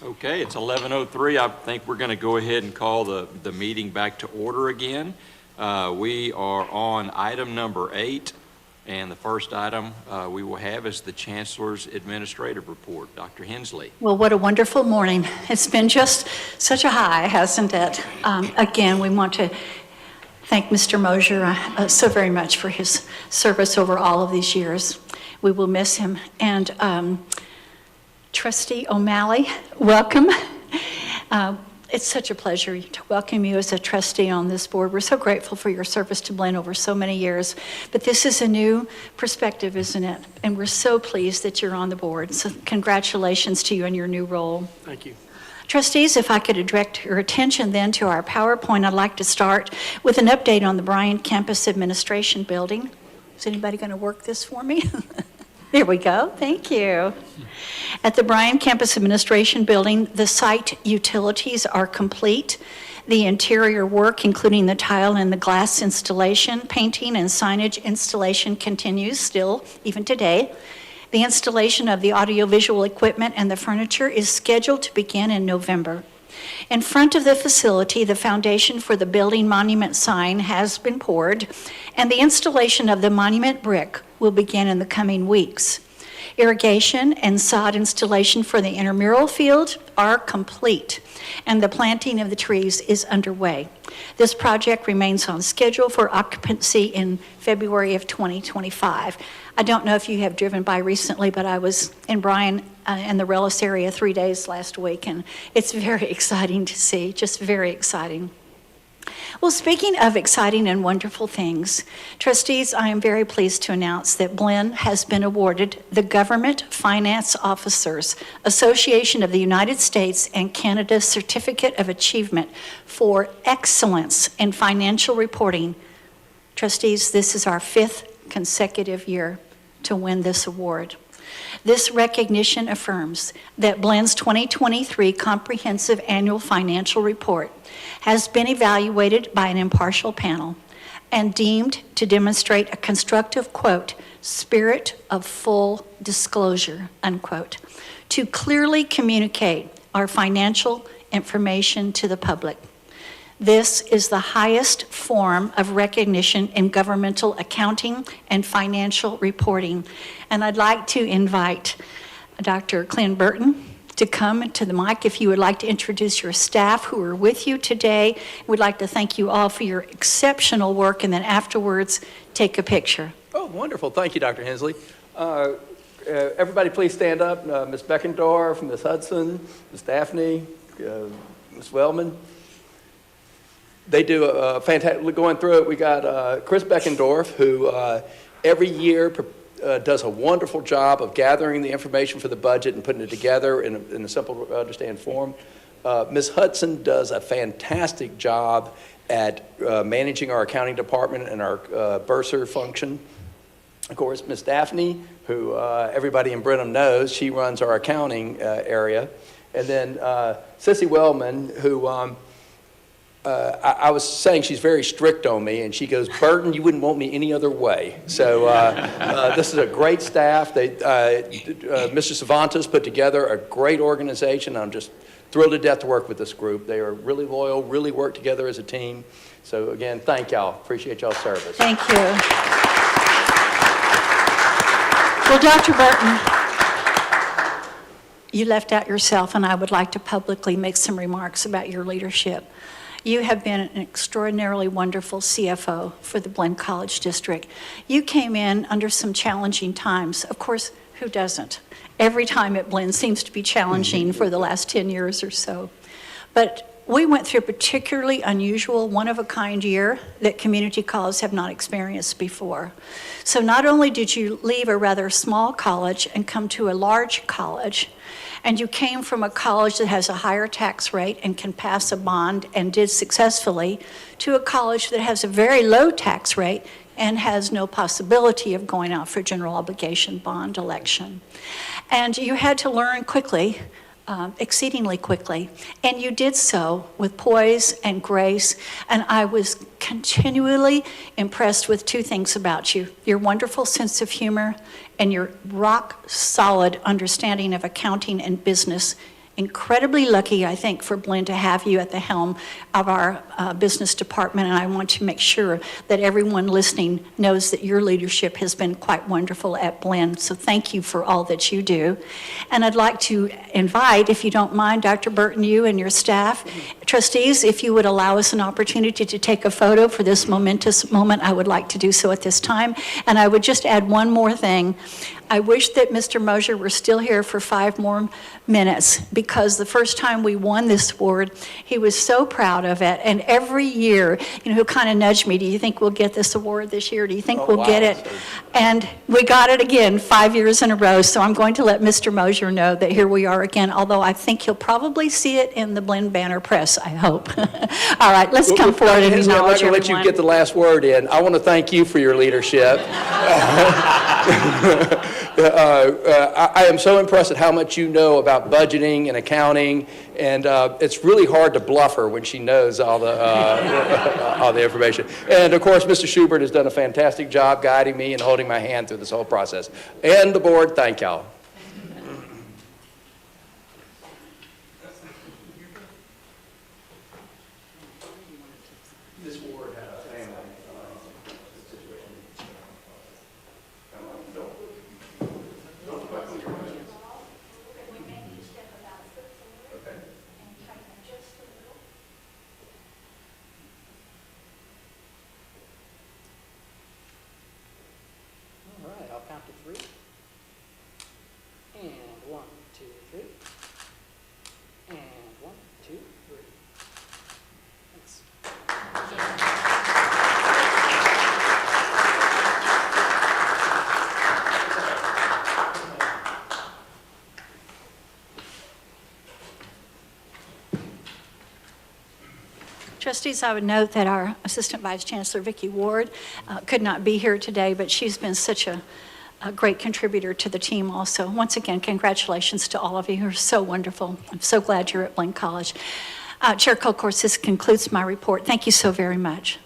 Okay, it's 11:03. I think we're going to go ahead and call the meeting back to order again. We are on item number 8, and the first item we will have is the Chancellor's Administrative Report. Dr. Hensley. Well, what a wonderful morning. It's been just such a high, hasn't it? Again, we want to thank Mr. Mosier so very much for his service over all of these years. We will miss him. And Trustee O'Malley, welcome. It's such a pleasure to welcome you as a trustee on this board. We're so grateful for your service to Blinn over so many years. But this is a new perspective, isn't it? And we're so pleased that you're on the board. So congratulations to you on your new role. Thank you. Trustees, if I could direct your attention then to our PowerPoint, I'd like to start with an update on the Bryan Campus Administration Building. Is anybody going to work this for me? There we go. Thank you. At the Bryan Campus Administration Building, the site utilities are complete. The interior work, including the tile and the glass installation, painting, and signage installation continues still, even today. The installation of the audiovisual equipment and the furniture is scheduled to begin in November. In front of the facility, the foundation for the building monument sign has been poured, and the installation of the monument brick will begin in the coming weeks. Irrigation and sod installation for the intramural field are complete, and the planting of the trees is underway. This project remains on schedule for occupancy in February of 2025. I don't know if you have driven by recently, but I was in Bryan in the Rellis area 3 days last week, and it's very exciting to see, just very exciting. Well, speaking of exciting and wonderful things, trustees, I am very pleased to announce that Blinn has been awarded the Government Finance Officers Association of the United States and Canada Certificate of Achievement for Excellence in Financial Reporting. Trustees, this is our 5th consecutive year to win this award. This recognition affirms that Blinn's 2023 Comprehensive Annual Financial Report has been evaluated by an impartial panel and deemed to demonstrate a constructive, quote, spirit of full disclosure, unquote, to clearly communicate our financial information to the public. This is the highest form of recognition in governmental accounting and financial reporting. And I'd like to invite Dr. Clint Burton to come to the mic if you would like to introduce your staff who are with you today. We'd like to thank you all for your exceptional work, and then afterwards, take a picture. Oh, wonderful. Thank you, Dr. Hensley. Everybody please stand up. Ms. Beckendorf, Ms. Hudson, Ms. Daphne, Ms. Wellman. They do a fantastic, going through it, we got Chris Beckendorf, who every year does a wonderful job of gathering the information for the budget and putting it together in a simple to understand form. Ms. Hudson does a fantastic job at managing our accounting department and our bursar function. Of course, Ms. Daphne, who everybody in Brenham knows, she runs our accounting area. And then Sissy Wellman, who I was saying she's very strict on me, and she goes, Burton, you wouldn't want me any other way. So this is a great staff. Mr. Cervantes put together a great organization. I'm just thrilled to death to work with this group. They are really loyal, really work together as a team. So again, thank y'all. Appreciate y'all's service. Thank you. Well, Dr. Burton, you left out yourself, and I would like to publicly make some remarks about your leadership. You have been an extraordinarily wonderful CFO for the Blinn College District. You came in under some challenging times. Of course, who doesn't? Every time at Blinn seems to be challenging for the last 10 years or so. But we went through a particularly unusual, one-of-a-kind year that community colleges have not experienced before. So not only did you leave a rather small college and come to a large college, and you came from a college that has a higher tax rate and can pass a bond and did successfully, to a college that has a very low tax rate and has no possibility of going out for general obligation bond election. And you had to learn quickly, exceedingly quickly, and you did so with poise and grace, and I was continually impressed with two things about you: your wonderful sense of humor and your rock-solid understanding of accounting and business incredibly lucky, I think, for Blinn to have you at the helm of our business department, and I want to make sure that everyone listening knows that your leadership has been quite wonderful at Blinn. So thank you for all that you do. And I'd like to invite, if you don't mind, Dr. Burton, you and your staff, trustees, if you would allow us an opportunity to take a photo for this momentous moment, I would like to do so at this time. And I would just add one more thing. I wish that Mr. Mosier were still here for 5 more minutes, because the first time we won this award, he was so proud of it. And every year, he'll kind of nudge me, do you think we'll get this award this year? Do you think we'll get it? And we got it again 5 years in a row. So I'm going to let Mr. Mosier know that here we are again, although I think he'll probably see it in the Blinn Banner Press, I hope. All right, let's come forward and Hensley, acknowledge I'm not going to let you get the last word in. I want to thank you for your leadership. I am so impressed at how much you know about budgeting and accounting, and it's really hard to bluff her when she knows all the information. And of course, Mr. Schubert has done a fantastic job guiding me and holding my hand through this whole process. And the board, thank y'all. This ward had a family situation. All right, I'll count to 3. And 1, 2, 3. And 1, 2, 3. Thanks. Trustees, I would note that our Assistant Vice Chancellor, Vicki Ward, could not be here today, but she's been such a great contributor to the team also. Once again, congratulations to all of you who are so wonderful. I'm so glad you're at Blinn College. Chair Colcourse, this concludes my report. Thank you so very much.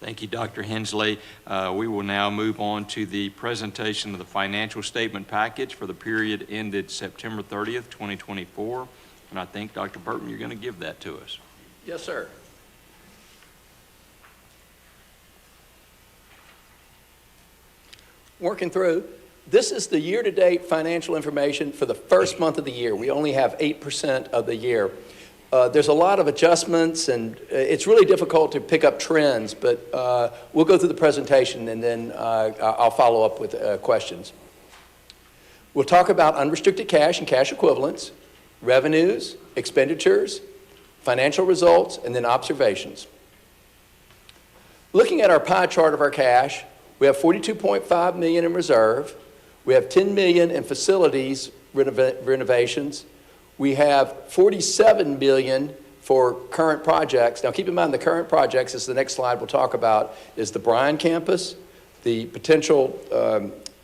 Thank you, Dr. Hensley. We will now move on to the presentation of the financial statement package for the period ended September 30th, 2024. And I think, Dr. Burton, you're going to give that to us. Yes, sir. Working through, this is the year-to-date financial information for the first month of the year. We only have 8% of the year. There's a lot of adjustments, and it's really difficult to pick up trends, but we'll go through the presentation, and then I'll follow up with questions. We'll talk about unrestricted cash and cash equivalents, revenues, expenditures, financial results, and then observations. Looking at our pie chart of our cash, we have $42.5 million in reserve. We have $10 million in facilities renovations. We have $47 million for current projects. Now keep in mind the current projects, as the next slide we'll talk about, is the Bryan campus, the potential,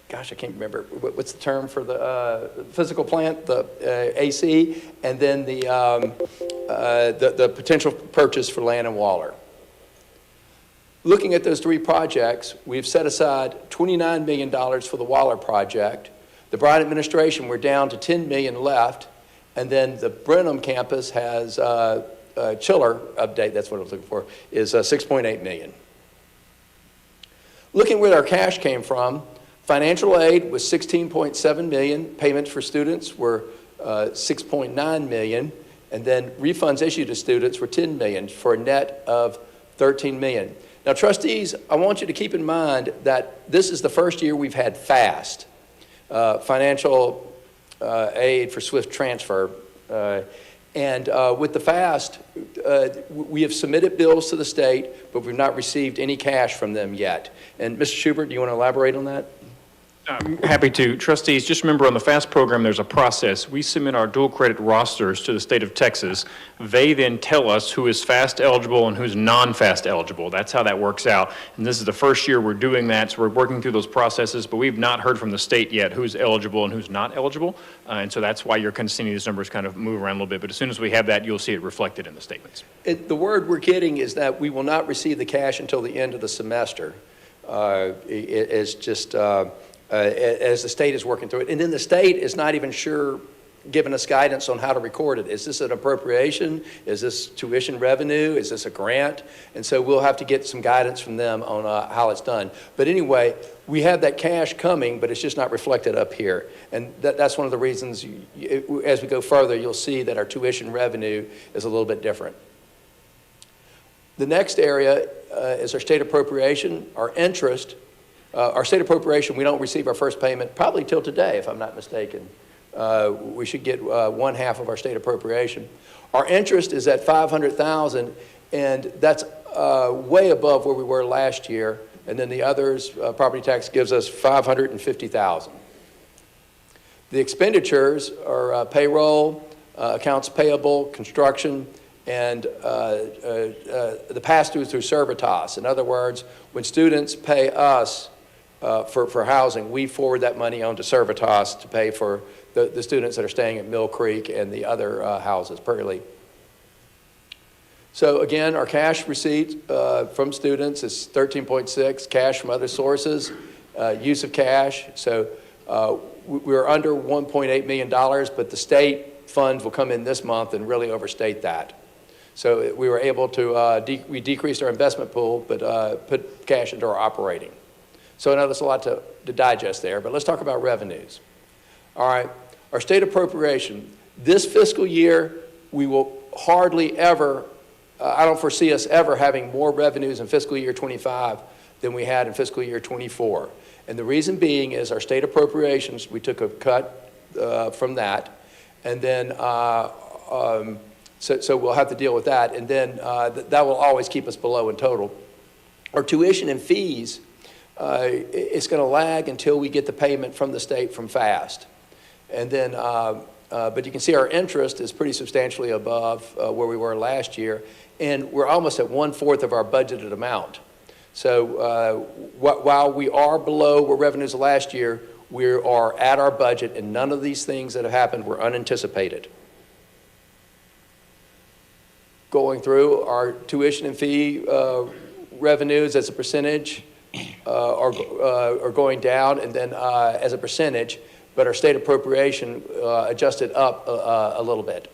gosh, I can't remember, what's the term for the physical plant, the AC, and then the potential purchase for Land and Waller. Looking at those 3 projects, we've set aside $29 million for the Waller project. The Bryan administration, we're down to $10 million left, and then the Brenham campus has chiller update, that's what I was looking for, is $6.8 million. Looking where our cash came from, financial aid was $16.7 million, payments for students were $6.9 million, and then refunds issued to students were $10 million for a net of $13 million. Now, trustees, I want you to keep in mind that this is the first year we've had FAST, financial aid for swift transfer. And with the FAST, we have submitted bills to the state, but we've not received any cash from them yet. And Mr. Schubert, do you want to elaborate on that? I'm happy to. Trustees, just remember on the FAST program, there's a process. We submit our dual credit rosters to the state of Texas. They then tell us who is FAST eligible and who's non-FAST eligible. That's how that works out. And this is the first year we're doing that, so we're working through those processes, but we've not heard from the state yet who's eligible and who's not eligible. And so that's why you're kind of seeing these numbers kind of move around a little bit. But as soon as we have that, you'll see it reflected in the statements. The word we're getting is that we will not receive the cash until the end of the semester. It's just... as the state is working through it. And then the state is not even sure given us guidance on how to record it. Is this an appropriation? Is this tuition revenue? Is this a grant? And so we'll have to get some guidance from them on how it's done. But anyway, we have that cash coming, but it's just not reflected up here. And that's one of the reasons, as we go further, you'll see that our tuition revenue is a little bit different. The next area is our state appropriation, our interest. Our state appropriation, we don't receive our first payment probably till today, if I'm not mistaken. We should get 1/2 of our state appropriation. Our interest is at $500,000, and that's way above where we were last year. And then the others, property tax gives us $550,000. The expenditures are payroll, accounts payable, construction, and the pass-through through Servitas. In other words, when students pay us for housing, we forward that money on to Servitas to pay for the students that are staying at Mill Creek and the other houses, Prairie Leaf. So again, our cash receipt from students is 13.6, cash from other sources, use of cash. So we're under $1.8 million, but the state funds will come in this month and really overstate that. So we were able to, we decreased our investment pool, but put cash into our operating. So I know there's a lot to digest there, but let's talk about revenues. All right, our state appropriation. This fiscal year, we will hardly ever, I don't foresee us ever having more revenues in fiscal year 25 than we had in fiscal year 24. And the reason being is our state appropriations, we took a cut from that, and then so we'll have to deal with that, and then that will always keep us below in total. Our tuition and fees, it's going to lag until we get the payment from the state from FAST. And then, but you can see our interest is pretty substantially above where we were last year, and we're almost at 1/4 of our budgeted amount. So while we are below where revenues last year, we are at our budget, and none of these things that have happened were unanticipated. Going through our tuition and fee revenues as a percentage are going down, and then as a percentage, but our state appropriation adjusted up a little bit.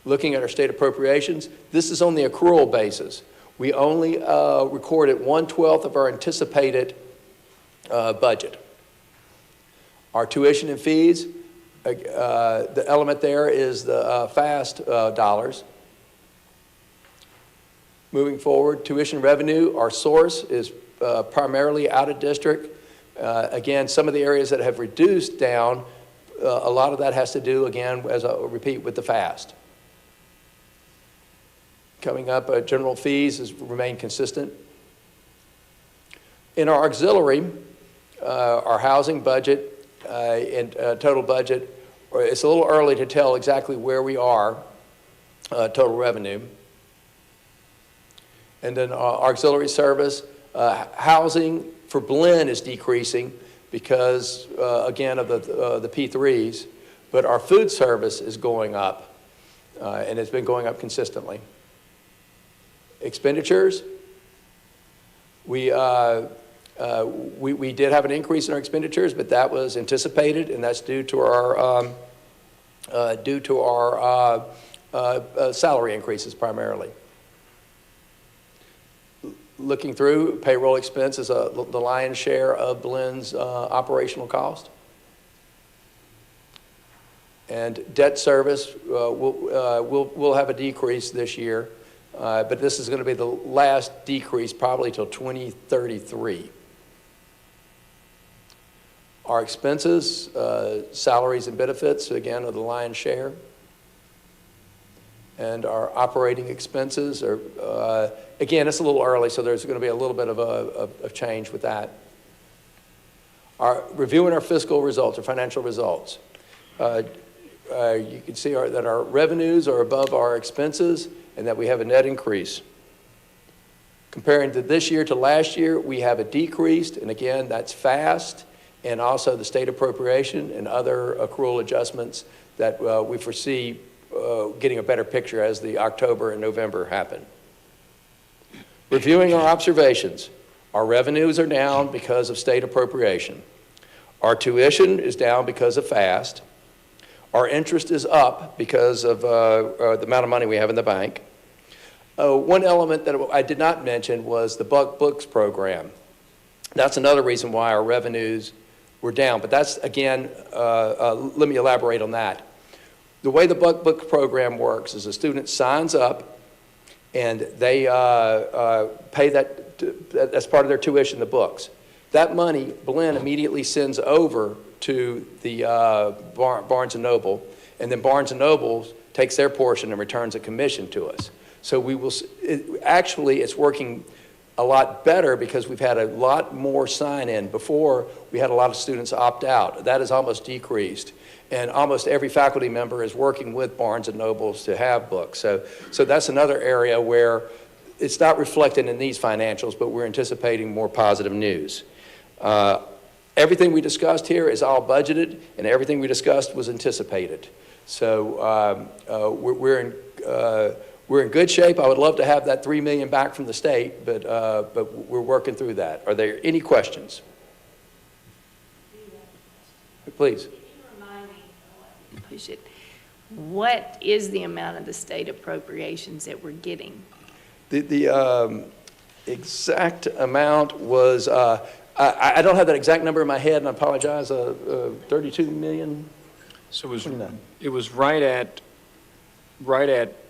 Looking at our state appropriations, this is on the accrual basis. We only recorded 1/12 of our anticipated budget. Our tuition and fees, the element there is the FAST dollars. Moving forward, tuition revenue, our source is primarily out of district. Again, some of the areas that have reduced down, a lot of that has to do, again, as I repeat, with the FAST. Coming up, general fees has remained consistent. In our auxiliary, our housing budget and total budget, it's a little early to tell exactly where we are, total revenue. And then our auxiliary service, housing for Blinn is decreasing because, again, of the P3s, but our food service is going up, and it's been going up consistently. Expenditures, we did have an increase in our expenditures, but that was anticipated, and that's due to our salary increases primarily. Looking through, payroll expense is the lion's share of Blinn's operational cost. And debt service, we'll have a decrease this year, but this is going to be the last decrease probably till 2033. Our expenses, salaries and benefits, again, are the lion's share. And our operating expenses are, again, it's a little early, so there's going to be a little bit of a change with that. Reviewing our fiscal results, our financial results. You can see that our revenues are above our expenses and that we have a net increase. Comparing to this year to last year, we have a decrease, and again, that's FAST, and also the state appropriation and other accrual adjustments that we foresee getting a better picture as the October and November happen. Reviewing our observations, our revenues are down because of state appropriation. Our tuition is down because of FAST. Our interest is up because of the amount of money we have in the bank. One element that I did not mention was the Buck Books program. That's another reason why our revenues were down, but that's, again, let me elaborate on that. The way the Buck Books program works is a student signs up and they pay that as part of their tuition, the books. That money, Blinn immediately sends over to the Barnes & Noble, and then Barnes & Noble takes their portion and returns a commission to us. So we will, actually, it's working a lot better because we've had a lot more sign-in. Before, we had a lot of students opt out. That has almost decreased. And almost every faculty member is working with Barnes & Nobles to have books. So that's another area where it's not reflected in these financials, but we're anticipating more positive news. Everything we discussed here is all budgeted, and everything we discussed was anticipated. So we're in good shape. I would love to have that $3 million back from the state, but we're working through that. Are there any questions? Please. Can you remind me, push it, what is the amount of the state appropriations that we're getting? The exact amount was, I don't have that exact number in my head, and I apologize, 32 million? So it was right at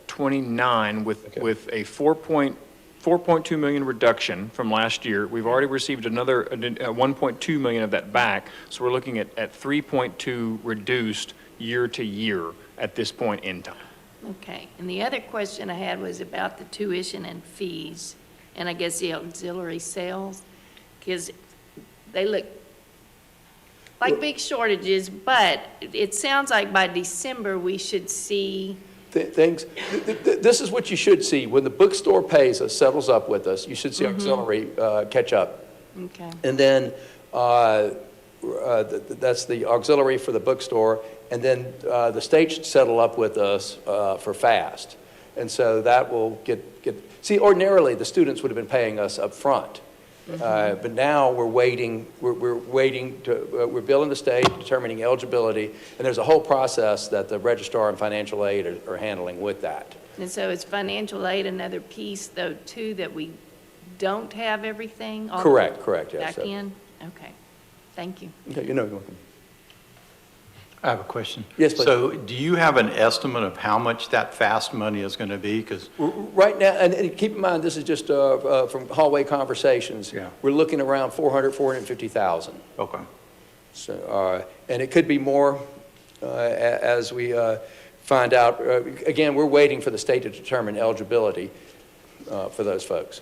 29 with a 4.2 million reduction from last year. We've already received another 1.2 million of that back, so we're looking at 3.2 reduced year to year at this point in time. Okay, and the other question I had was about the tuition and fees, and I guess the auxiliary sales, because they look like big shortages, but it sounds like by December we should see things. This is what you should see. When the bookstore pays us, settles up with us, you should see auxiliary catch up. Okay. And then that's the auxiliary for the bookstore. And then the state should settle up with us for FAST. And so that will see, ordinarily the students would have been paying us up front. But now we're waiting, we're billing the state, determining eligibility, and there's a whole process that the registrar and financial aid are handling with that. And so is financial aid another piece, though, too, that we don't have everything? all Correct, yes. Back in? Okay. Thank you. Okay, you're welcome. I have a question. Yes, please. So do you have an estimate of how much that FAST money is going to be? Because right now, and keep in mind, this is just from hallway conversations. Yeah. We're looking around 450,000. Okay. So, and it could be more as we find out. Again, we're waiting for the state to determine eligibility for those folks.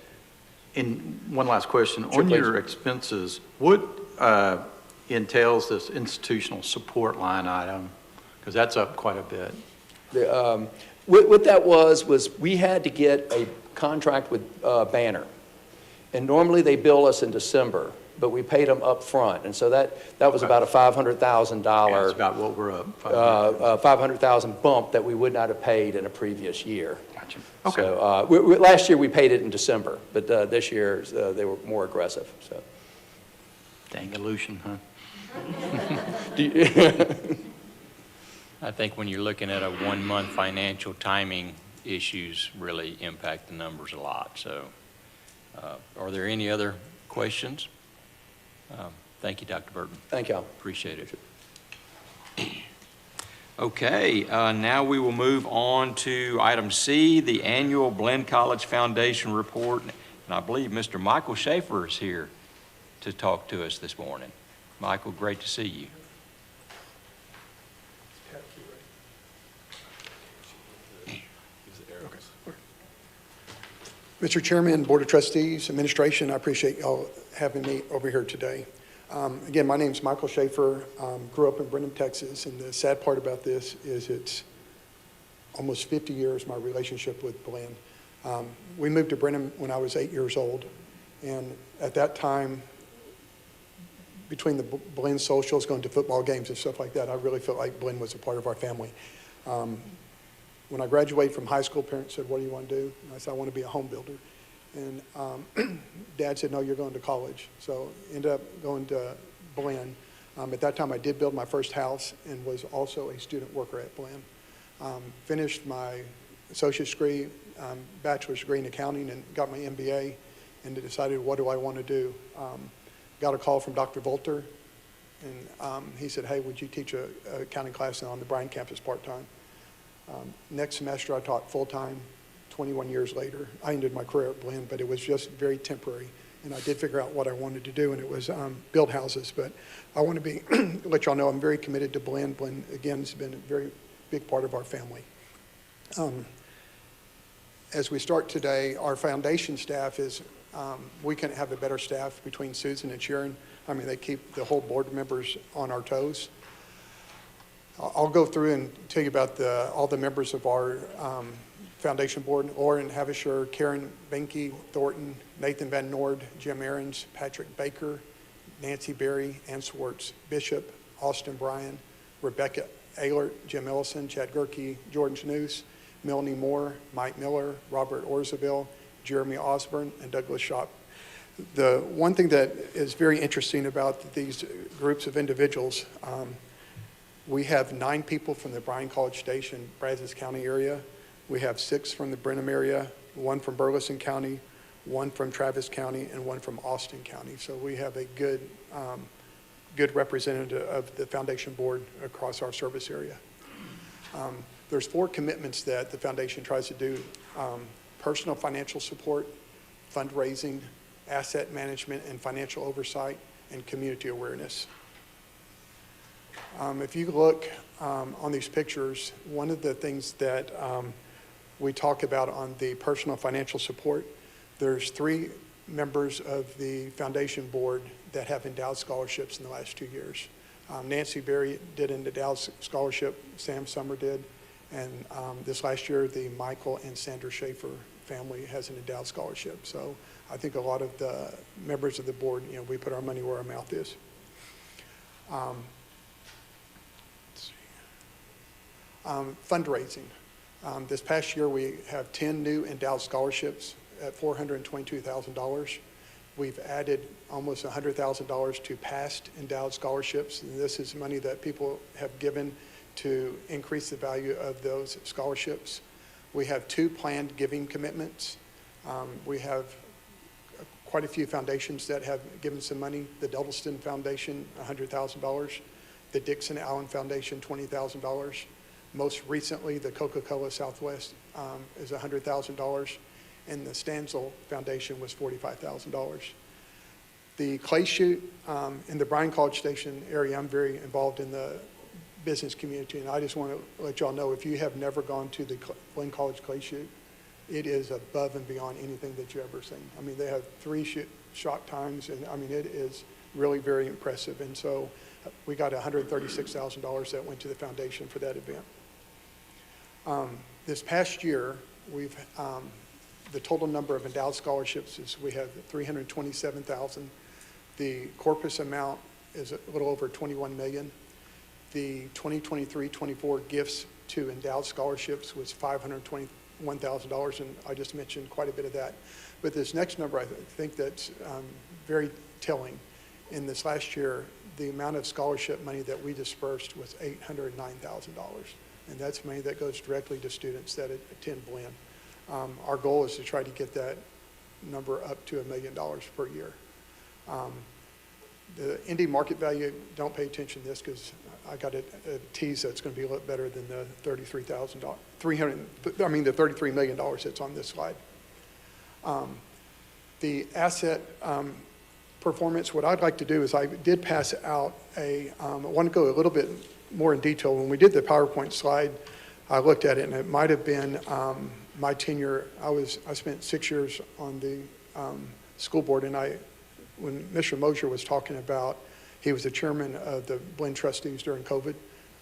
And one last question. Sure, on please. your expenses, what entails this institutional support line item? Because that's up quite a bit. What that was we had to get a contract with Banner. And normally they bill us in December, but we paid them up front. And so that was about a $500,000. That's about what we're up. $500,000 bump that we would not have paid in a previous year. Gotcha. Okay. So last year we paid it in December, but this year they were more aggressive. So. Dang illusion, huh? I think when you're looking at a 1-month financial timing, issues really impact the numbers a lot. So are there any other questions? Thank you, Dr. Burton. Thank y'all. Appreciate it. Okay, now we will move on to item C, the annual Blinn College Foundation report. And I believe Mr. Michael Schaefer is here to talk to us this morning. Michael, great to see you. Mr. Chairman, Board of Trustees, Administration, I appreciate y'all having me over here today. Again, my name's Michael Schaefer. Grew up in Brenham, Texas, and the sad part about this is it's almost 50 years, my relationship with Blinn. We moved to Brenham when I was 8 years old, and at that time, between the Blinn socials, going to football games and stuff like that, I really felt like Blinn was a part of our family. When I graduated from high school, parents said, "What do you want to do?" And I said, "I want to be a home builder." And Dad said, "No, you're going to college." So ended up going to Blinn. At that time, I did build my first house and was also a student worker at Blinn. Finished my associate's degree, bachelor's degree in accounting, and got my MBA, and decided, what do I want to do? Got a call from Dr. Volter, and he said, hey, would you teach a accounting class on the Bryan campus part-time? Next semester, I taught full-time. 21 years later, I ended my career at Blinn, but it was just very temporary. And I did figure out what I wanted to do, and it was build houses. But I want to be, let y'all know, I'm very committed to Blinn. Blinn, again, has been a very big part of our family. As we start today, our foundation staff is, we couldn't have a better staff between Susan and Sharon. I mean, they keep the whole board members on our toes. I'll go through and tell you about all the members of our foundation board: Lauren Havishar, Karen Benke, Thornton, Nathan Van Nord, Jim Aarons, Patrick Baker, Nancy Berry, Ann Swartz, Bishop, Austin Bryan, Rebecca Ehlert, Jim Ellison, Chad Gerke, Jordan Schnoose, Melanie Moore, Mike Miller, Robert Orzabel, Jeremy Osborne, and Douglas Shop. The one thing that is very interesting about these groups of individuals, we have 9 people from the Bryan College Station, Brazos County area. We have 6 from the Brenham area, 1 from Burleson County, 1 from Travis County, and 1 from Austin County. So we have a good representative of the foundation board across our service area. There's 4 commitments that the foundation tries to do: personal financial support, fundraising, asset management and financial oversight, and community awareness. If you look on these pictures, one of the things that we talk about on the personal financial support, there's 3 members of the foundation board that have endowed scholarships in the last 2 years. Nancy Berry did an endowed scholarship, Sam Summer did, and this last year the Michael and Sandra Schaefer family has an endowed scholarship. So I think a lot of the members of the board, we put our money where our mouth is. Fundraising. This past year, we have 10 new endowed scholarships at $422,000. We've added almost $100,000 to past endowed scholarships. And this is money that people have given to increase the value of those scholarships. We have 2 planned giving commitments. We have quite a few foundations that have given some money. The Duddleston Foundation, $100,000. The Dixon Allen Foundation, $20,000. Most recently, the Coca-Cola Southwest is $100,000, and the Stanzel Foundation was $45,000. The Clay Shoot in the Bryan College Station area, I'm very involved in the business community, and I just want to let y'all know, if you have never gone to the Blinn College Clay Shoot, it is above and beyond anything that you've ever seen. I mean, they have 3 shot times, and I mean, it is really very impressive. And so we got $136,000 that went to the foundation for that event. This past year, we've the total number of endowed scholarships is we have 327,000. The corpus amount is a little over 21 million. The 2023-24 gifts to endowed scholarships was $521,000, and I just mentioned quite a bit of that. But this next number, I think that's very telling. In this last year, the amount of scholarship money that we dispersed was $809,000. And that's money that goes directly to students that attend Blinn. Our goal is to try to get that number up to $1 million per year. The ending market value, don't pay attention to this because I got a tease that's going to be a lot better than the $33 million that's on this slide. The asset performance, what I'd like to do is I did pass out I want to go a little bit more in detail. When we did the PowerPoint slide, I looked at it, and it might have been my tenure. I spent 6 years on the school board, and when Mr. Mosier was talking about, he was the chairman of the Blinn trustees during COVID.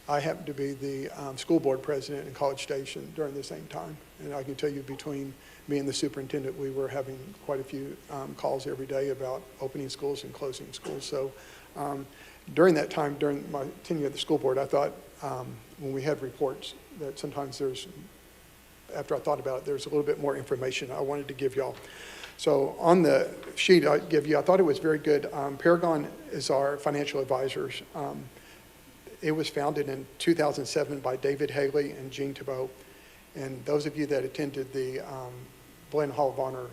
I happened to be the school board president in College Station during the same time. And I can tell you, between me and the superintendent, we were having quite a few calls every day about opening schools and closing schools. So during that time, during my tenure at the school board, I thought when we had reports that sometimes after I thought about it, there's a little bit more information I wanted to give y'all. So on the sheet I give you, I thought it was very good. Paragon is our financial advisors. It was founded in 2007 by David Haley and Jean Thibault. And those of you that attended the Blinn Hall of Honor,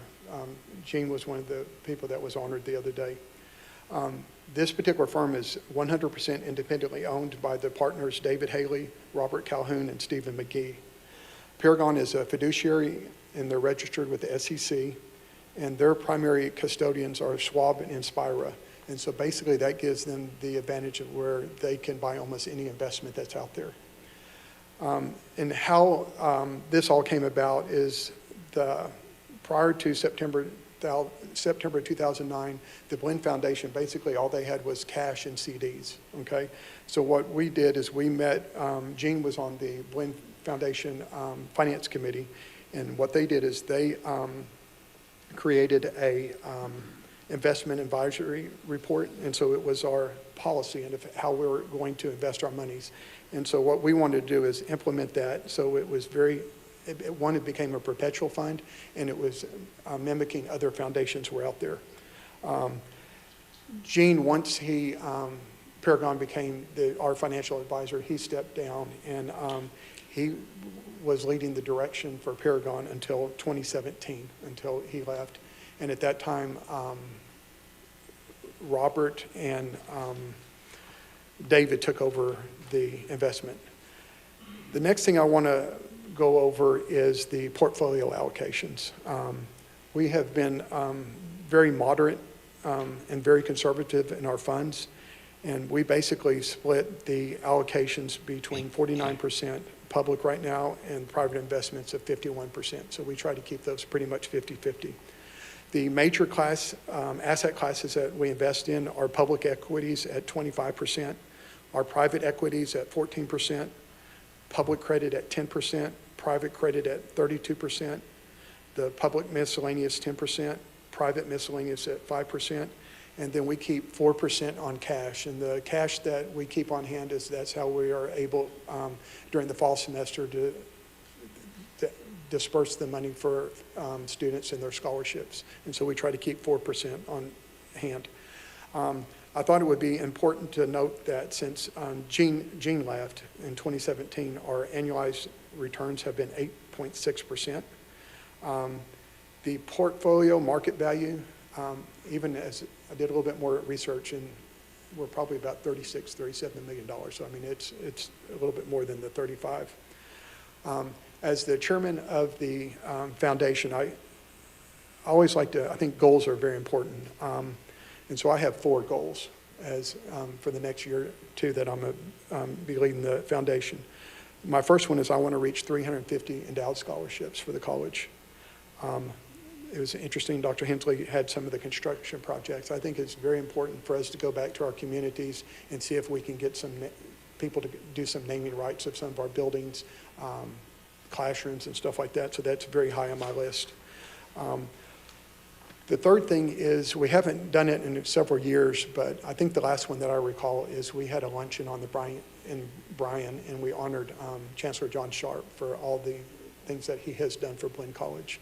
Jean was one of the people that was honored the other day. This particular firm is 100% independently owned by the partners David Haley, Robert Calhoun, and Stephen McGee. Paragon is a fiduciary, and they're registered with the SEC, and their primary custodians are Schwab and Inspira. And so basically that gives them the advantage of where they can buy almost any investment that's out there. And how this all came about is prior to September 2009, the Blinn Foundation, basically all they had was cash and CDs, okay? So what we did is we met, Jean was on the Blinn Foundation Finance Committee, and what they did is they created a investment advisory report, and so it was our policy and how we were going to invest our monies. And so what we wanted to do is implement that, so it was it became a perpetual fund, and it was mimicking other foundations were out there. Gene, once Paragon became our financial advisor, he stepped down, and he was leading the direction for Paragon until 2017, until he left. And at that time, Robert and David took over the investment. The next thing I want to go over is the portfolio allocations. We have been very moderate and very conservative in our funds, and we basically split the allocations between 49% public right now and private investments of 51%. So we try to keep those pretty much 50-50. The major asset classes that we invest in are public equities at 25%, our private equities at 14%, public credit at 10%, private credit at 32%, the public miscellaneous 10%, private miscellaneous at 5%, and then we keep 4% on cash. And the cash that we keep on hand that's how we are able during the fall semester to disperse the money for students and their scholarships. And so we try to keep 4% on hand. I thought it would be important to note that since Gene left in 2017, our annualized returns have been 8.6%. The portfolio market value, even as I did a little bit more research, and we're probably about $37 million. So I mean, it's a little bit more than the 35. As the chairman of the foundation, I always like to, I think goals are very important. And so I have 4 goals as for the next year or two that I'm going to be leading the foundation. My first one is I want to reach 350 endowed scholarships for the college. It was interesting, Dr. Hensley had some of the construction projects. I think it's very important for us to go back to our communities and see if we can get some people to do some naming rights of some of our buildings, classrooms and stuff like that. So that's very high on my list. The third thing is we haven't done it in several years, but I think the last one that I recall is we had a luncheon on the Bryan, and we honored Chancellor John Sharp for all the things that he has done for Blinn College.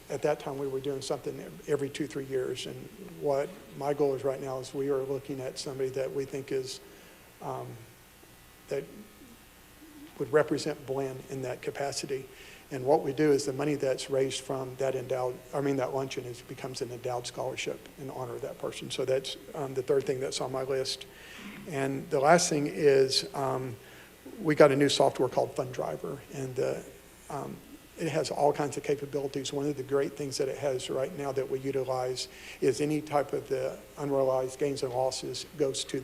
At that time, we were doing something every 2-3 years, and what my goal is right now is we are looking at somebody that we think is that would represent Blinn in that capacity. And what we do is the money that's raised from that that luncheon becomes an endowed scholarship in honor of that person. So that's the third thing that's on my list. And the last thing is we got a new software called Fund Driver, and it has all kinds of capabilities. One of the great things that it has right now that we utilize is any type of the unrealized gains and losses goes to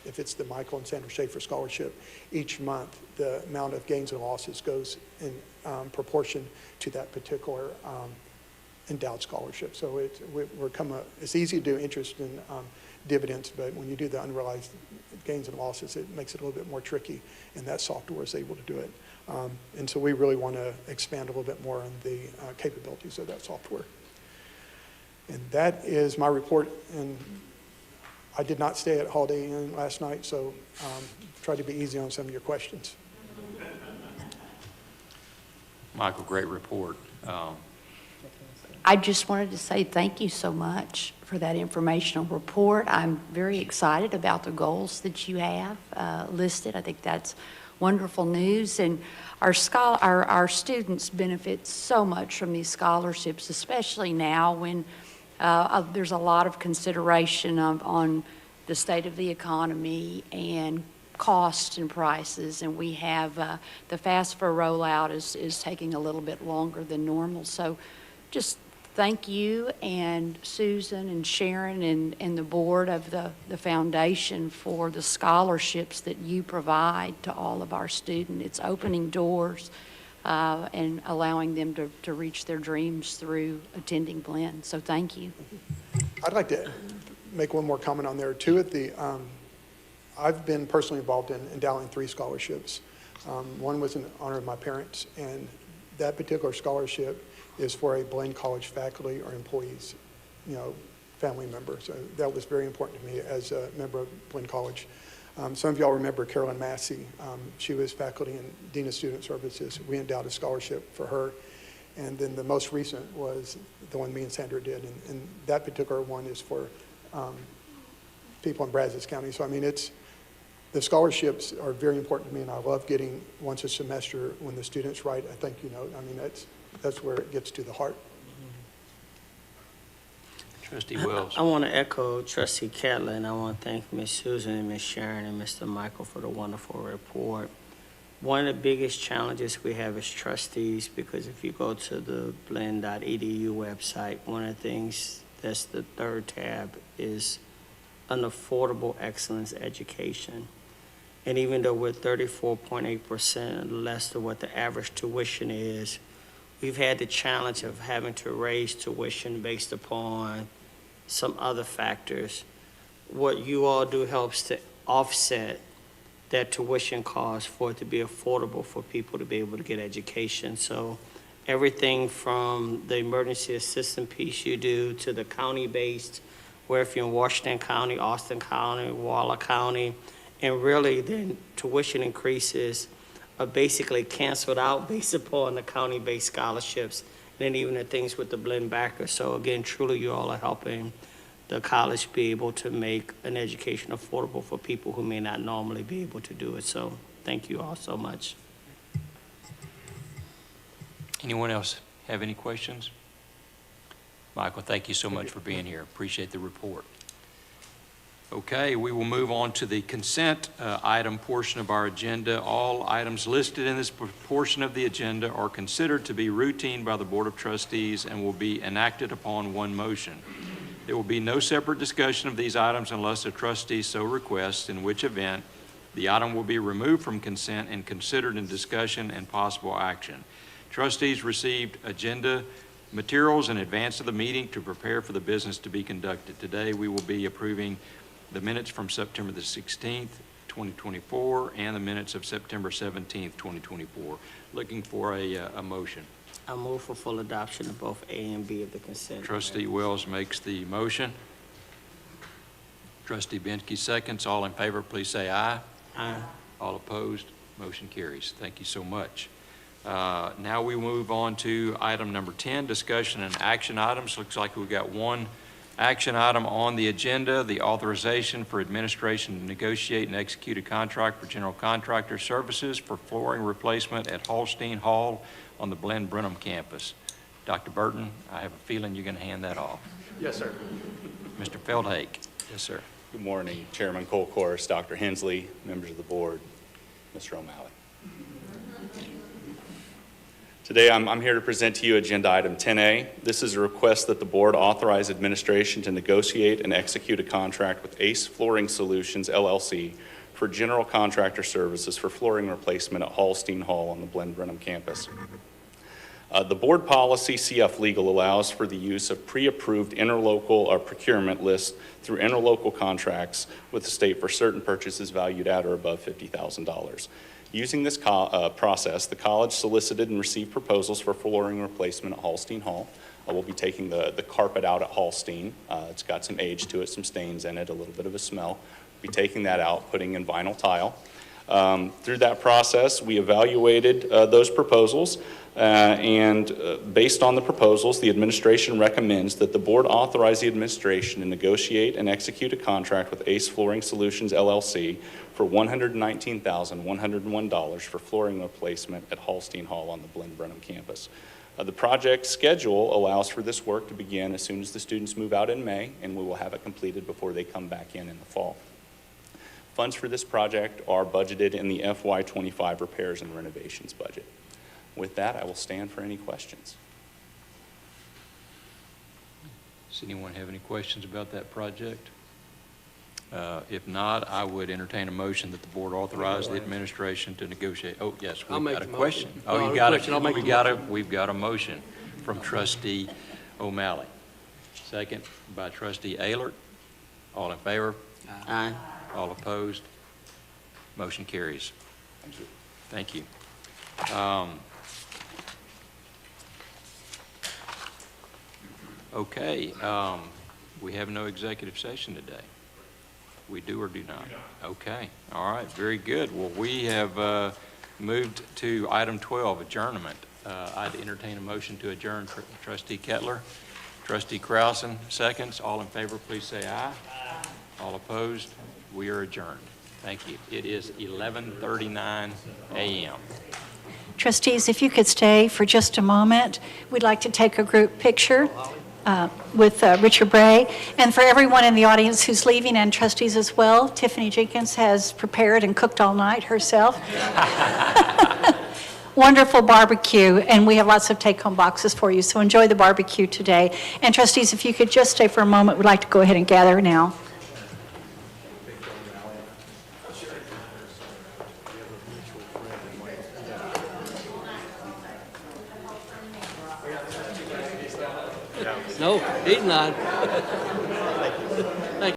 if it's the Michael and Sandra Schaefer Scholarship, each month the amount of gains and losses goes in proportion to that particular endowed scholarship. So it's easy to do interest and dividends, but when you do the unrealized gains and losses, it makes it a little bit more tricky, and that software is able to do it. And so we really want to expand a little bit more on the capabilities of that software. And that is my report. And I did not stay at Holiday Inn last night, so try to be easy on some of your questions. I just wanted to say thank you so much for that informational report. I'm very excited about the goals that you have listed. I think that's wonderful news. And our students benefit so much from these scholarships, especially now when there's a lot of consideration on the state of the economy and costs and prices. And we have the FAFSA rollout is taking a little bit longer than normal. So just thank you and Susan and Sharon and the board of the foundation for the scholarships that you provide to all of our students. It's opening doors and allowing them to reach their dreams through attending Blinn. So thank you. I'd like to make one more comment on there. Two at the, I've been personally involved in endowing 3 scholarships. One was in honor of my parents, and that particular scholarship is for a Blinn College faculty or employees, family member. So that was very important to me as a member of Blinn College. Some of y'all remember Carolyn Massey. She was faculty and Dean of Student Services. We endowed a scholarship for her. And then the most recent was the one me and Sandra did. And that particular one is for people in Brazos County. So, I mean, the scholarships are very important to me, and I love getting once a semester when the students write a thank you note. I mean, that's where it gets to the heart. Trustee Wells. I want to echo Trustee Catlin. I want to thank Ms. Susan and Ms. Sharon and Mr. Michael for the wonderful report. One of the biggest challenges we have as trustees, because if you go to the blinn.edu website, one of the things that's the third tab is an affordable excellence education. And even though we're 34.8% less than what the average tuition is, we've had the challenge of having to raise tuition based upon some other factors. What you all do helps to offset that tuition cost for it to be affordable for people to be able to get education. So everything from the emergency assistance piece you do to the county-based, where if you're in Washington County, Austin County, Waller County, and really then tuition increases are basically canceled out based upon the county-based scholarships, and then even the things with the Blinn backers. So again, truly you all are helping the college be able to make an education affordable for people who may not normally be able to do it. So thank you all so much. Anyone else have any questions? Michael, thank you so much for being here. Appreciate the report. Okay, we will move on to the consent item portion of our agenda. All items listed in this portion of the agenda are considered to be routine by the Board of Trustees and will be enacted upon one motion. There will be no separate discussion of these items unless a trustee so requests, in which event the item will be removed from consent and considered in discussion and possible action. Trustees received agenda materials in advance of the meeting to prepare for the business to be conducted. Today, we will be approving the minutes from September the 16th, 2024, and the minutes of September 17th, 2024. Looking for a motion. I move for full adoption of both A and B of the consent. Trustee Wells makes the motion. Trustee Benke seconds. All in favor, please say aye. Aye. All opposed, motion carries. Thank you so much. Now we move on to item number 10, discussion and action items. Looks like we've got one action item on the agenda, the authorization for administration to negotiate and execute a contract for general contractor services for flooring replacement at Holstein Hall on the Blinn Brenham campus. Dr. Burton, I have a feeling you're going to hand that off. Yes, sir. Mr. Feldhake. Yes, sir. Good morning, Chairman Colcourse, Dr. Hensley, members of the board, Mr. O'Malley. Today, I'm here to present to you Agenda Item 10A. This is a request that the board authorize administration to negotiate and execute a contract with ACE Flooring Solutions, LLC, for general contractor services for flooring replacement at Holstein Hall on the Blinn Brenham campus. The board policy, CF Legal, allows for the use of pre-approved interlocal or procurement lists through interlocal contracts with the state for certain purchases valued at or above $50,000. Using this process, the college solicited and received proposals for flooring replacement at Holstein Hall. We'll be taking the carpet out at Holstein. It's got some age to it, some stains in it, a little bit of a smell. We'll be taking that out, putting in vinyl tile. Through that process, we evaluated those proposals, and based on the proposals, the administration recommends that the board authorize the administration to negotiate and execute a contract with Ace Flooring Solutions, LLC for $119,101 for flooring replacement at Hallstein Hall on the Blinn Brenham campus. The project schedule allows for this work to begin as soon as the students move out in May, and we will have it completed before they come back in the fall. Funds for this project are budgeted in the FY25 repairs and renovations budget. With that, I will stand for any questions. Does anyone have any questions about that project? If not, I would entertain a motion that the board authorize the administration to negotiate. Oh, yes, I'll we've make got a the motion. question. Oh, No, you no got question. I'll make it. the We've got a motion from trustee O'Malley. Second by trustee Aylert. All in favor? Aye. All opposed? Motion carries. Thank you. Okay, we have no executive session today. We do or do not? Okay, all right, very good. Well, we have moved to item 12, adjournment. I'd entertain a motion to adjourn. Trustee Kettler, trustee Krausen, seconds. All in favor, please say aye. Aye. All opposed? We are adjourned. Thank you. It is 11:39 a.m. Trustees, if you could stay for just a moment, we'd like to take a group picture with Richard Bray. And for everyone in the audience who's leaving, and trustees as well, Tiffany Jenkins has prepared and cooked all night herself. Wonderful barbecue, and we have lots of take-home boxes for you, so enjoy the barbecue today. And trustees, if you could just stay for a moment, we'd like to go ahead and gather now. No, he's not.